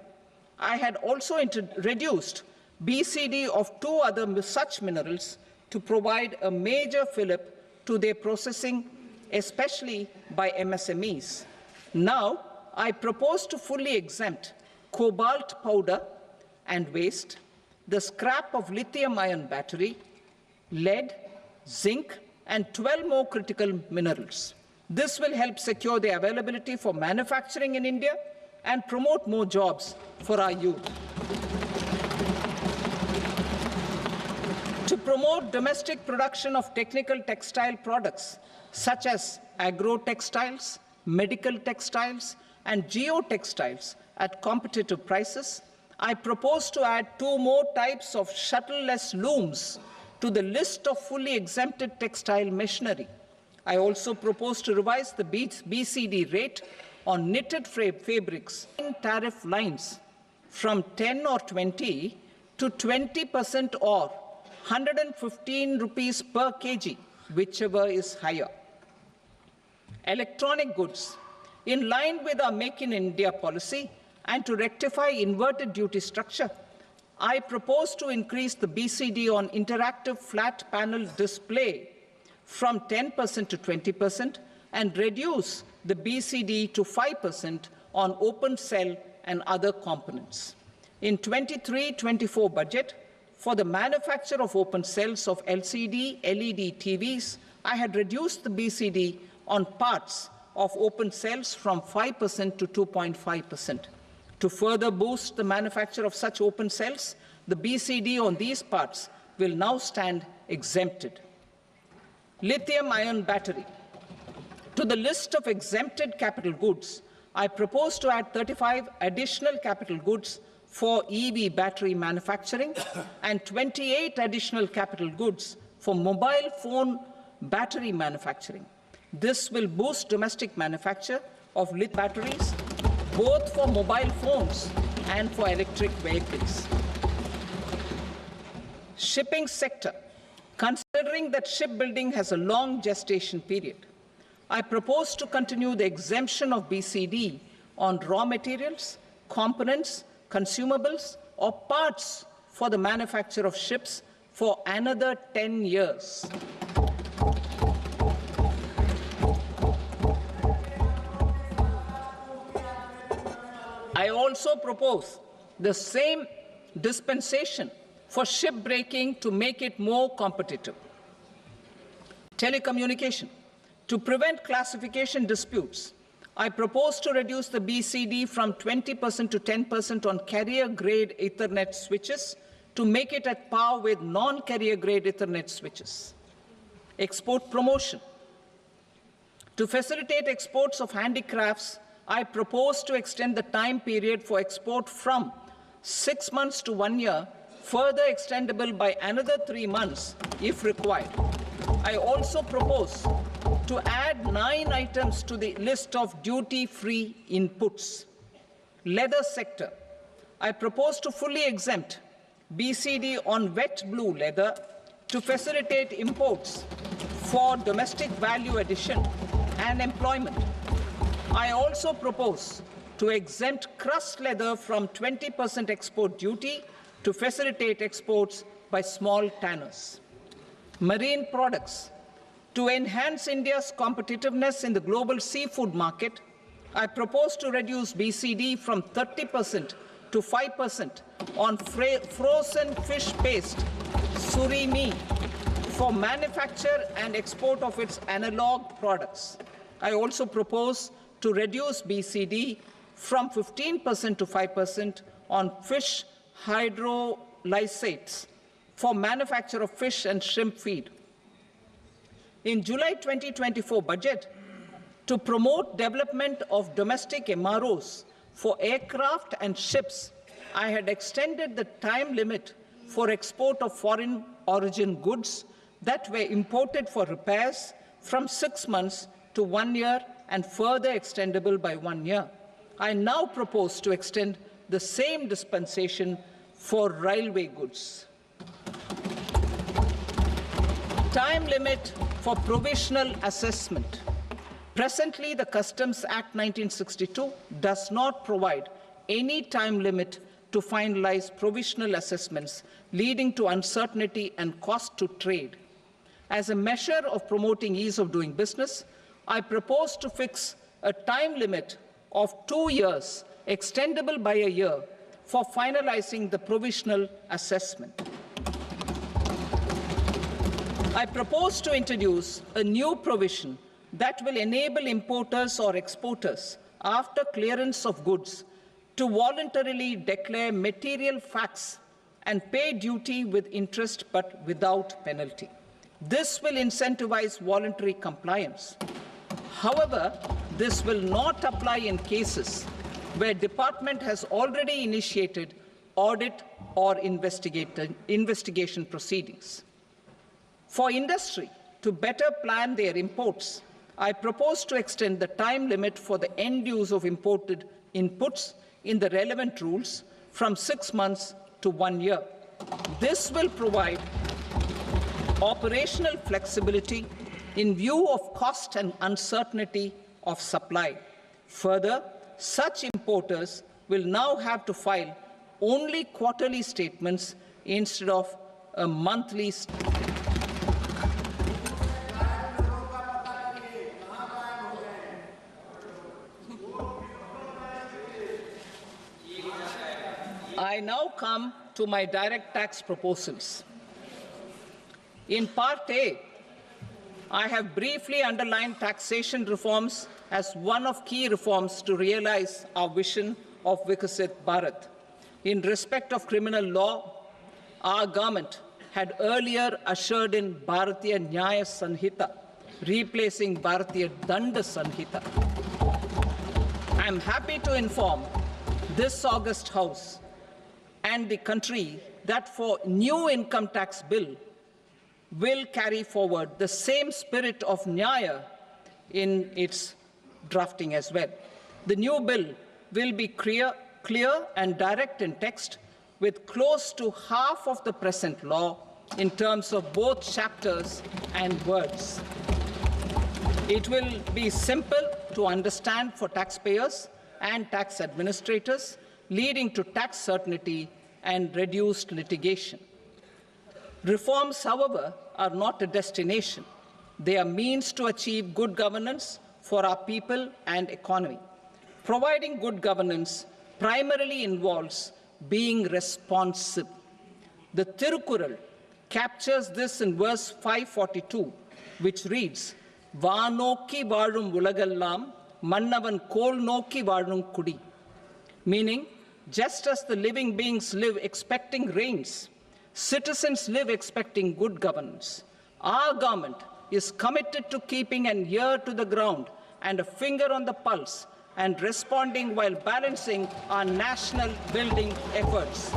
I had also reduced BCD of 2 other such minerals to provide a major fillip to their processing, especially by MSMEs. Now, I propose to fully exempt cobalt powder and waste, the scrap of lithium-ion battery, lead, zinc, and 12 more critical minerals. This will help secure their availability for manufacturing in India and promote more jobs for our youth. To promote domestic production of technical textile products such as agro-textiles, medical textiles, and geotextiles at competitive prices. I propose to add 2 more types of shuttle-less looms to the list of fully exempted textile machinery. I also propose to revise the BCD rate on knitted fabrics in tariff lines from 10 or 20 to 20% or 115 rupees per kg, whichever is higher. Electronic goods. In line with our Make in India policy and to rectify inverted duty structure, I propose to increase the BCD on interactive flat panel display from 10% to 20% and reduce the BCD to 5% on open cell and other components. In 23-24 budget, for the manufacture of open cells of LCD, LED TVs, I had reduced the BCD on parts of open cells from 5% to 2.5%. To further boost the manufacture of such open cells, the BCD on these parts will now stand exempted. Lithium-ion battery. To the list of exempted capital goods, I propose to add 35 additional capital goods for EV battery manufacturing and 28 additional capital goods for mobile phone battery manufacturing. This will boost domestic manufacture of lithium batteries, both for mobile phones and for electric vehicles. Shipping sector. Considering that shipbuilding has a long gestation period, I propose to continue the exemption of BCD on raw materials, components, consumables, or parts for the manufacture of ships for another 10 years. I also propose the same dispensation for shipbreaking to make it more competitive. Telecommunication. To prevent classification disputes, I propose to reduce the BCD from 20% to 10% on carrier-grade Ethernet switches to make it at par with non-carrier-grade Ethernet switches. Export promotion. To facilitate exports of handicrafts, I propose to extend the time period for export from 6 months to 1 year, further extendable by another 3 months if required. I also propose to add 9 items to the list of duty-free inputs. Leather sector. I propose to fully exempt BCD on wet blue leather to facilitate imports for domestic value addition and employment. I also propose to exempt crust leather from 20% export duty to facilitate exports by small tanners. Marine products. To enhance India's competitiveness in the global seafood market, I propose to reduce BCD from 30% to 5% on frozen fish paste, surimi, for manufacture and export of its analog products. I also propose to reduce BCD from 15% to 5% on fish hydrolysates for manufacture of fish and shrimp feed. In July 2024 budget, to promote development of domestic MROs for aircraft and ships, I had extended the time limit for export of foreign origin goods that were imported for repairs from 6 months to 1 year and further extendable by 1 year. I now propose to extend the same dispensation for railway goods. Time limit for provisional assessment. Presently, the Customs Act 1962 does not provide any time limit to finalize provisional assessments, leading to uncertainty and cost to trade. As a measure of promoting ease of doing business, I propose to fix a time limit of 2 years, extendable by a year, for finalizing the provisional assessment. I propose to introduce a new provision that will enable importers or exporters, after clearance of goods, to voluntarily declare material facts and pay duty with interest but without penalty. This will incentivize voluntary compliance. However, this will not apply in cases where department has already initiated audit or investigation proceedings. For industry to better plan their imports, I propose to extend the time limit for the end use of imported inputs in the relevant rules from 6 months to 1 year. This will provide operational flexibility in view of cost and uncertainty of supply. Further, such importers will now have to file only quarterly statements instead of a monthly I now come to my direct tax proposals. In Part A, I have briefly underlined taxation reforms as one of key reforms to realize our vision of Vikasit Bharat. In respect of criminal law, our government had earlier ushered in Bharatiya Nyaya Sanhita, replacing Bharatiya Danda Sanhita. I am happy to inform this august House and the country that for new income tax bill will carry forward the same spirit of Nyaya in its drafting as well. The new bill will be clear and direct in text, with close to half of the present law in terms of both chapters and words. It will be simple to understand for taxpayers and tax administrators, leading to tax certainty and reduced litigation. Reforms, however, are not a destination. They are means to achieve good governance for our people and economy. Providing good governance primarily involves being responsive. The Tirukural captures this in verse 542, which reads, "Vaanokki vaazhum ulagallam, mannavan kol nokki vaazhum kudi," meaning, just as the living beings live expecting rains, citizens live expecting good governance. Our government is committed to keeping an ear to the ground and a finger on the pulse and responding while balancing our national building efforts.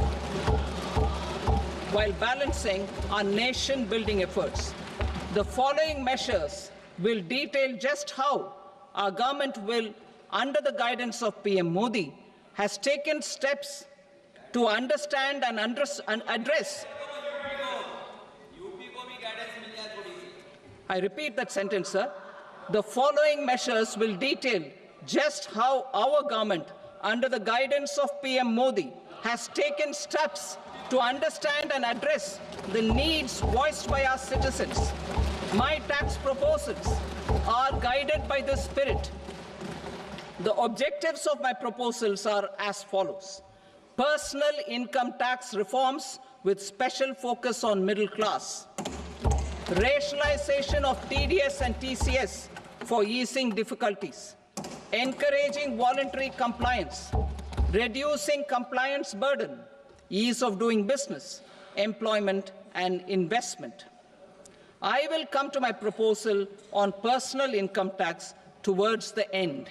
The following measures will detail just how our government will, under the guidance of PM Modi, has taken steps to understand and address. I repeat that sentence, sir. The following measures will detail just how our government, under the guidance of PM Modi, has taken steps to understand and address the needs voiced by our citizens. My tax proposals are guided by this spirit. The objectives of my proposals are as follows. Personal income tax reforms with special focus on middle class. Rationalization of TDS and TCS for easing difficulties. Encouraging voluntary compliance. Reducing compliance burden. Ease of doing business, employment and investment. I will come to my proposal on personal income tax towards the end.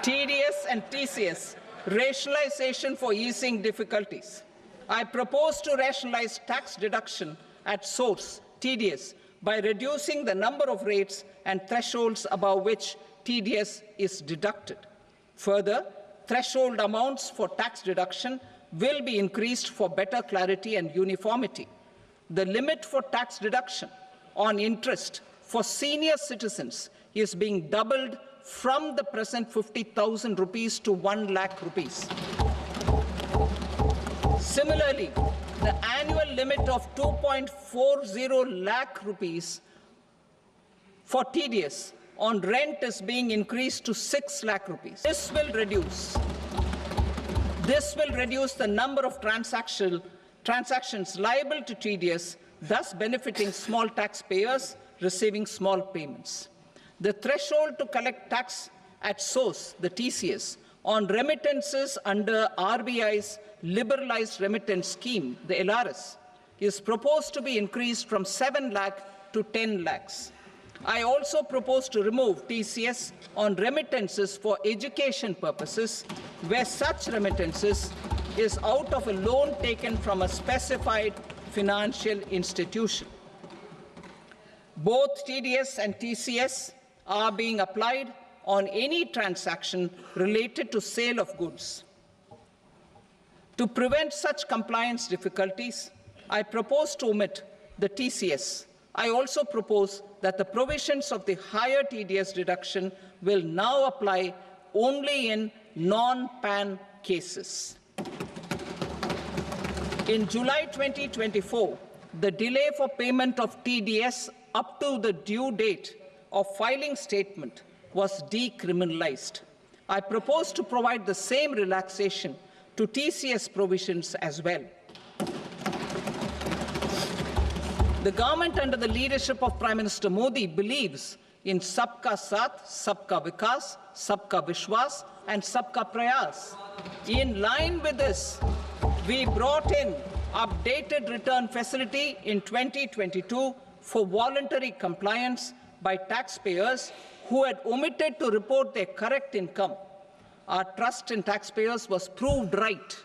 TDS and TCS, rationalization for easing difficulties. I propose to rationalize tax deduction at source, TDS, by reducing the number of rates and thresholds above which TDS is deducted. Further, threshold amounts for tax deduction will be increased for better clarity and uniformity. The limit for tax deduction on interest for senior citizens is being doubled from the present 50,000 rupees to 1 lakh rupees. Similarly, the annual limit of 2.40 lakh rupees for TDS on rent is being increased to 6 lakh rupees. This will reduce the number of transactions liable to TDS, thus benefiting small taxpayers receiving small payments. The threshold to collect tax at source, the TCS, on remittances under RBI's liberalized remittance scheme, the LRS, is proposed to be increased from 7 lakh to 10 lakhs. I also propose to remove TCS on remittances for education purposes, where such remittances is out of a loan taken from a specified financial institution. Both TDS and TCS are being applied on any transaction related to sale of goods. To prevent such compliance difficulties, I propose to omit the TCS. I also propose that the provisions of the higher TDS deduction will now apply only in non-PAN cases. In July 2024, the delay for payment of TDS up to the due date of filing statement was decriminalized. I propose to provide the same relaxation to TCS provisions as well. The government under the leadership of Prime Minister Modi believes in Sabka Saath, Sabka Vikas, Sabka Vishwas and Sabka Prayas. In line with this, we brought in updated return facility in 2022 for voluntary compliance by taxpayers who had omitted to report their correct income. Our trust in taxpayers was proved right.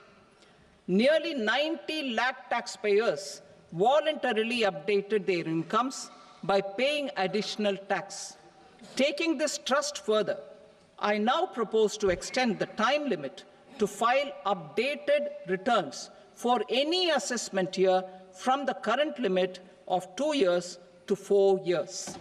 Nearly 90 lakh taxpayers voluntarily updated their incomes by paying additional tax. Taking this trust further, I now propose to extend the time limit to file updated returns for any assessment year from the current limit of 2 years to 4 years.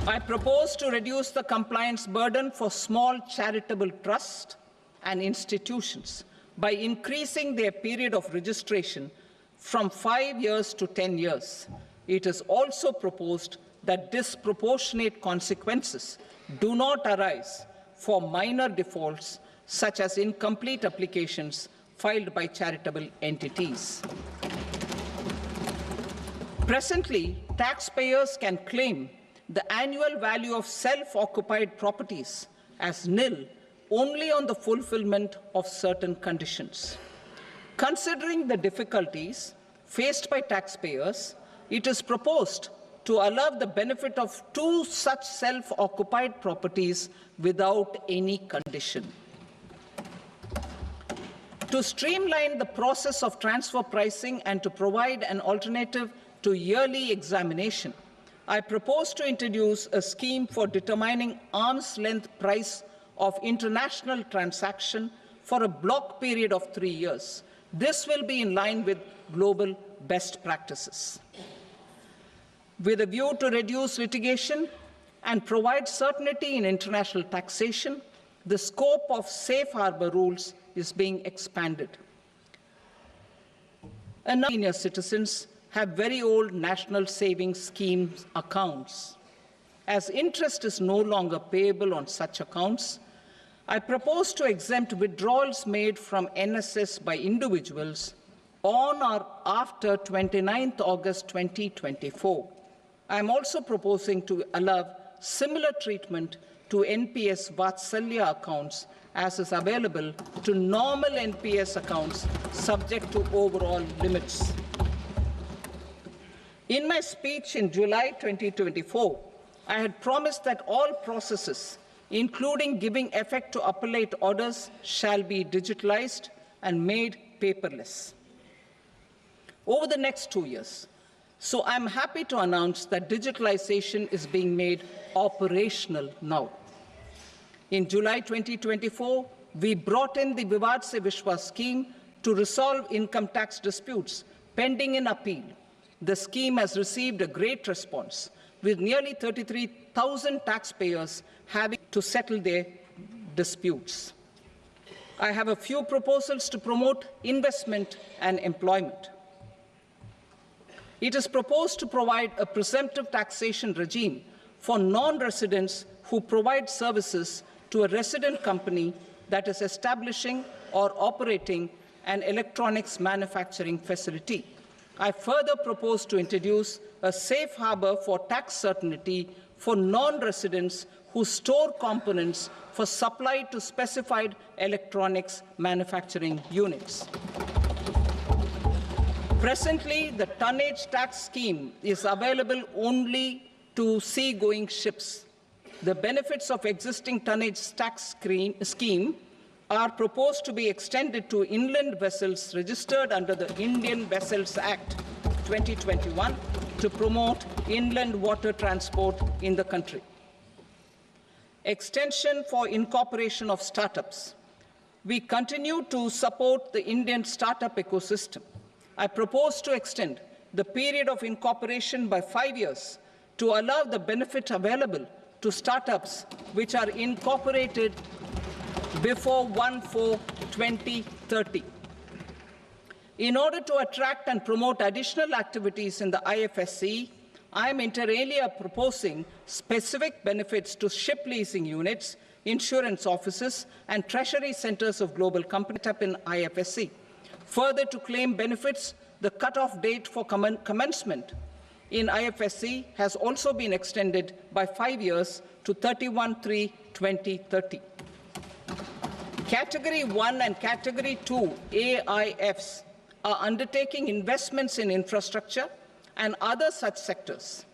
I propose to reduce the compliance burden for small charitable trusts and institutions by increasing their period of registration from 5 years to 10 years. It is also proposed that disproportionate consequences do not arise for minor defaults, such as incomplete applications filed by charitable entities. Presently, taxpayers can claim the annual value of self-occupied properties as nil only on the fulfillment of certain conditions. Considering the difficulties faced by taxpayers, it is proposed to allow the benefit of 2 such self-occupied properties without any condition. To streamline the process of transfer pricing and to provide an alternative to yearly examination, I propose to introduce a scheme for determining arm's length price of international transaction for a block period of 3 years. This will be in line with global best practices. With a view to reduce litigation and provide certainty in international taxation, the scope of safe harbor rules is being expanded. Senior citizens have very old national savings schemes accounts. As interest is no longer payable on such accounts, I propose to exempt withdrawals made from NSS by individuals on or after 29th August 2024. I am also proposing to allow similar treatment to NPS Vatsalya accounts as is available to normal NPS accounts subject to overall limits. In my speech in July 2024, I had promised that all processes, including giving effect to appellate orders, shall be digitalized and made paperless over the next 2 years. So I'm happy to announce that digitalization is being made operational now. In July 2024, we brought in the Vivad Se Vishwas scheme to resolve income tax disputes pending in appeal. The scheme has received a great response, with nearly 33,000 taxpayers having to settle their disputes. I have a few proposals to promote investment and employment. It is proposed to provide a presumptive taxation regime for non-residents who provide services to a resident company that is establishing or operating an electronics manufacturing facility. I further propose to introduce a safe harbor for tax certainty for non-residents who store components for supply to specified electronics manufacturing units. Presently, the tonnage tax scheme is available only to sea-going ships. The benefits of existing tonnage tax scheme are proposed to be extended to inland vessels registered under the Indian Vessels Act 2021 to promote inland water transport in the country. Extension for incorporation of startups. We continue to support the Indian startup ecosystem. I propose to extend the period of incorporation by 5 years to allow the benefit available to startups which are incorporated before 1/4/2030. In order to attract and promote additional activities in the IFSC, I am inter alia proposing specific benefits to ship leasing units, insurance offices, and treasury centers of global companies set up in IFSC. Further, to claim benefits, the cut-off date for commencement in IFSC has also been extended by 5 years to 31/3/2030. Category 1 and Category 2 AIFs are undertaking investments in infrastructure and other such sectors.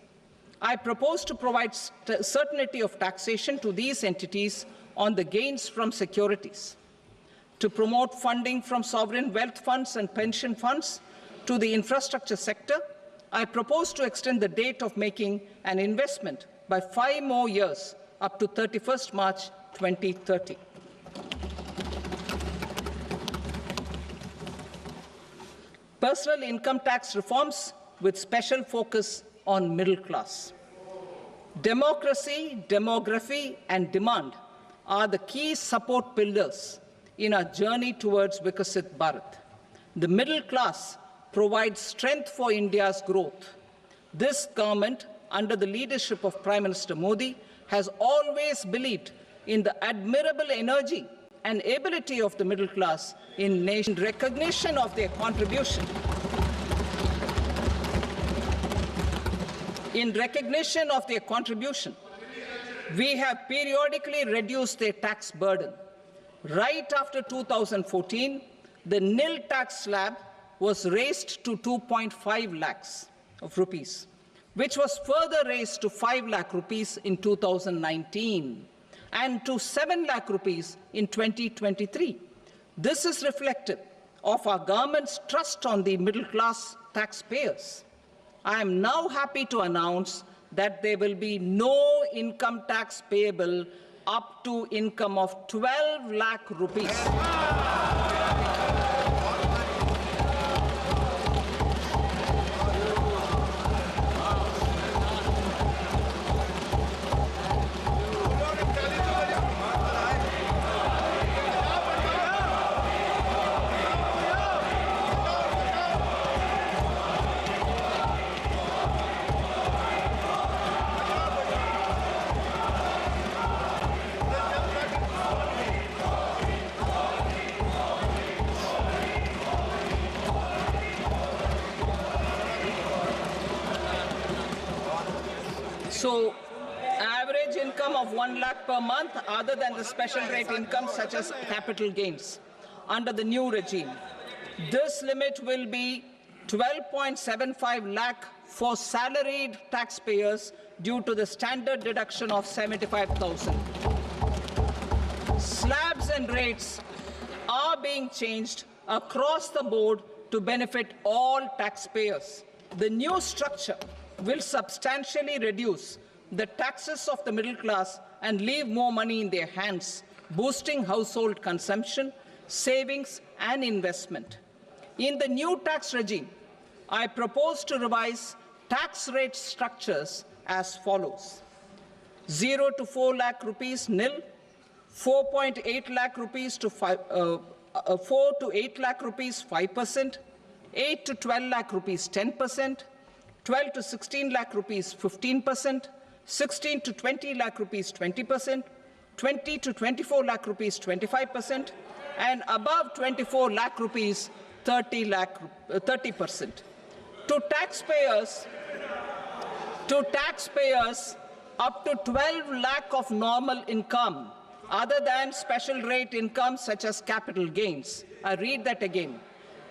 I propose to provide certainty of taxation to these entities on the gains from securities, to promote funding from sovereign wealth funds and pension funds to the infrastructure sector. I propose to extend the date of making an investment by 5 more years up to 31st March 2030. Personal income tax reforms with special focus on middle class. Democracy, demography, and demand are the key support pillars in our journey towards Vikasit Bharat. The middle class provides strength for India's growth. This government, under the leadership of Prime Minister Modi, has always believed in the admirable energy and ability of the middle class in nation recognition of their contribution. In recognition of their contribution, we have periodically reduced their tax burden. Right after 2014, the nil tax slab was raised to 2.5 lakhs of rupees, which was further raised to 5 lakh rupees in 2019 and to 7 lakh rupees in 2023. This is reflective of our government's trust on the middle class taxpayers. I am now happy to announce that there will be no income tax payable up to income of 12 lakh rupees. So, average income of 1 lakh per month, other than the special rate income such as capital gains, under the new regime. This limit will be 12.75 lakh for salaried taxpayers due to the standard deduction of 75,000. Slabs and rates are being changed across the board to benefit all taxpayers. The new structure will substantially reduce the taxes of the middle class and leave more money in their hands, boosting household consumption, savings, and investment. In the new tax regime, I propose to revise tax rate structures as follows: 0 to 4 lakh rupees nil, 4.8 lakh rupees to 4 to 8 lakh rupees 5%, 8 to 12 lakh rupees 10%, 12 to 16 lakh rupees 15%, 16 to 20 lakh rupees 20%, 20 to 24 lakh rupees 25%, and above 24 lakh rupees 30%. To taxpayers up to 12 lakh of normal income, other than special rate income such as capital gains. I read that again.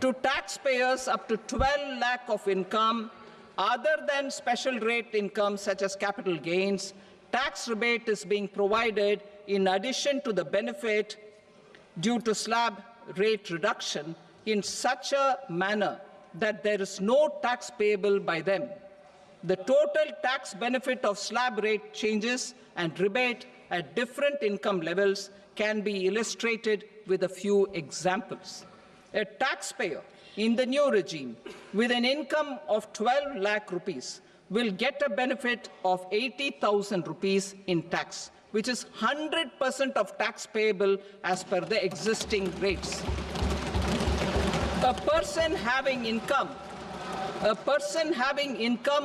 To taxpayers up to 12 lakh of income, other than special rate income such as capital gains, tax rebate is being provided in addition to the benefit due to slab rate reduction in such a manner that there is no tax payable by them. The total tax benefit of slab rate changes and rebate at different income levels can be illustrated with a few examples. A taxpayer in the new regime with an income of 12 lakh rupees will get a benefit of 80,000 rupees in tax, which is 100% of tax payable as per the existing rates. A person having income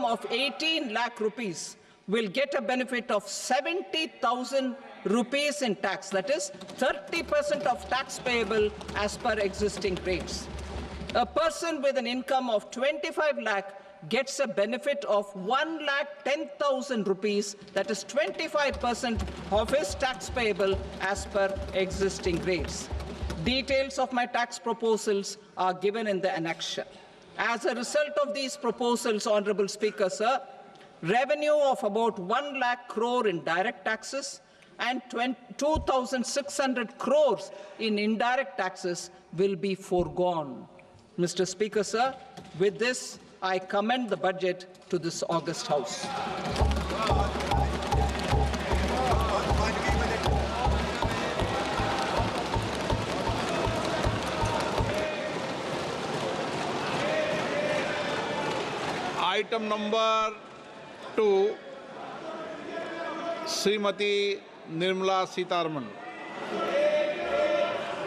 of 18 lakh rupees will get a benefit of 70,000 rupees in tax, that is 30% of tax payable as per existing rates. A person with an income of 25 lakh gets a benefit of 1,10,000 rupees, that is 25% of his tax payable as per existing rates. Details of my tax proposals are given in the annexure. As a result of these proposals, Honorable Speaker, sir, revenue of about 1 lakh crore in direct taxes and 2,600 crores in indirect taxes will be foregone. Mr. Speaker, sir, with this, I commend the budget to this august House. Item number 2, Srimati Nirmala Sitharaman.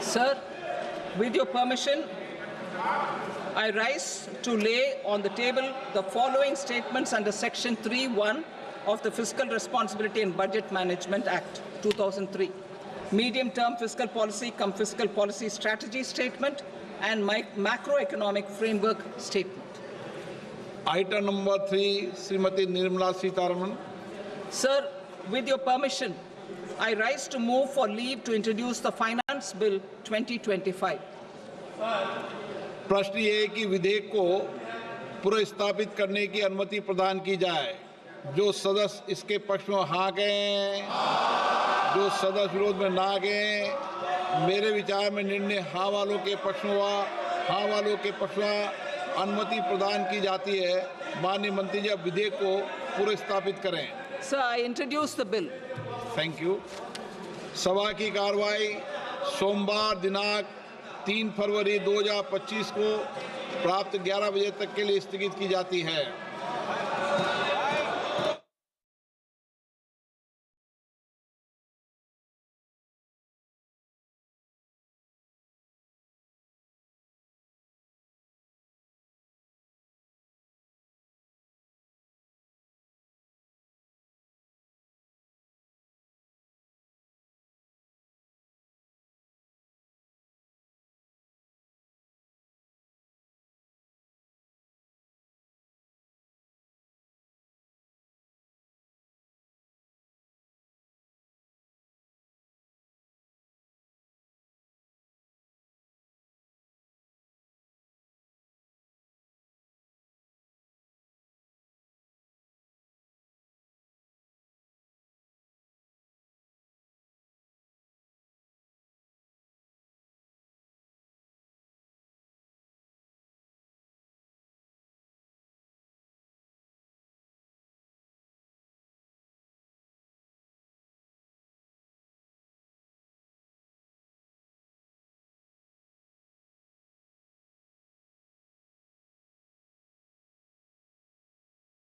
Sir, with your permission, I rise to lay on the table the following statements under Section 3(1) of the Fiscal Responsibility and Budget Management Act, 2003. Medium-term fiscal policy cum fiscal policy strategy statement and macroeconomic framework statement. Item number 3, Srimati Nirmala Sitharaman. Sir, with your permission, I rise to move for leave to introduce the Finance Bill 2025. प्रश्न ये है कि विधेयक को पुनर्स्थापित करने की अनुमति प्रदान की जाए। जो सदस्य इसके पक्ष में हाँ कहें, जो सदस्य विरोध में ना कहें। मेरे विचार में निर्णय हाँ वालों के पक्ष में हुआ, हाँ वालों के पक्ष में अनुमति प्रदान की जाती है। माननीय मंत्री जी, अब विधेयक को पुनर्स्थापित करें। Sir, I introduce the bill. Thank you. सभा की कार्रवाई सोमवार दिनांक 3 फरवरी 2025 को प्राप्त 11 बजे तक के लिए स्थगित की जाती है।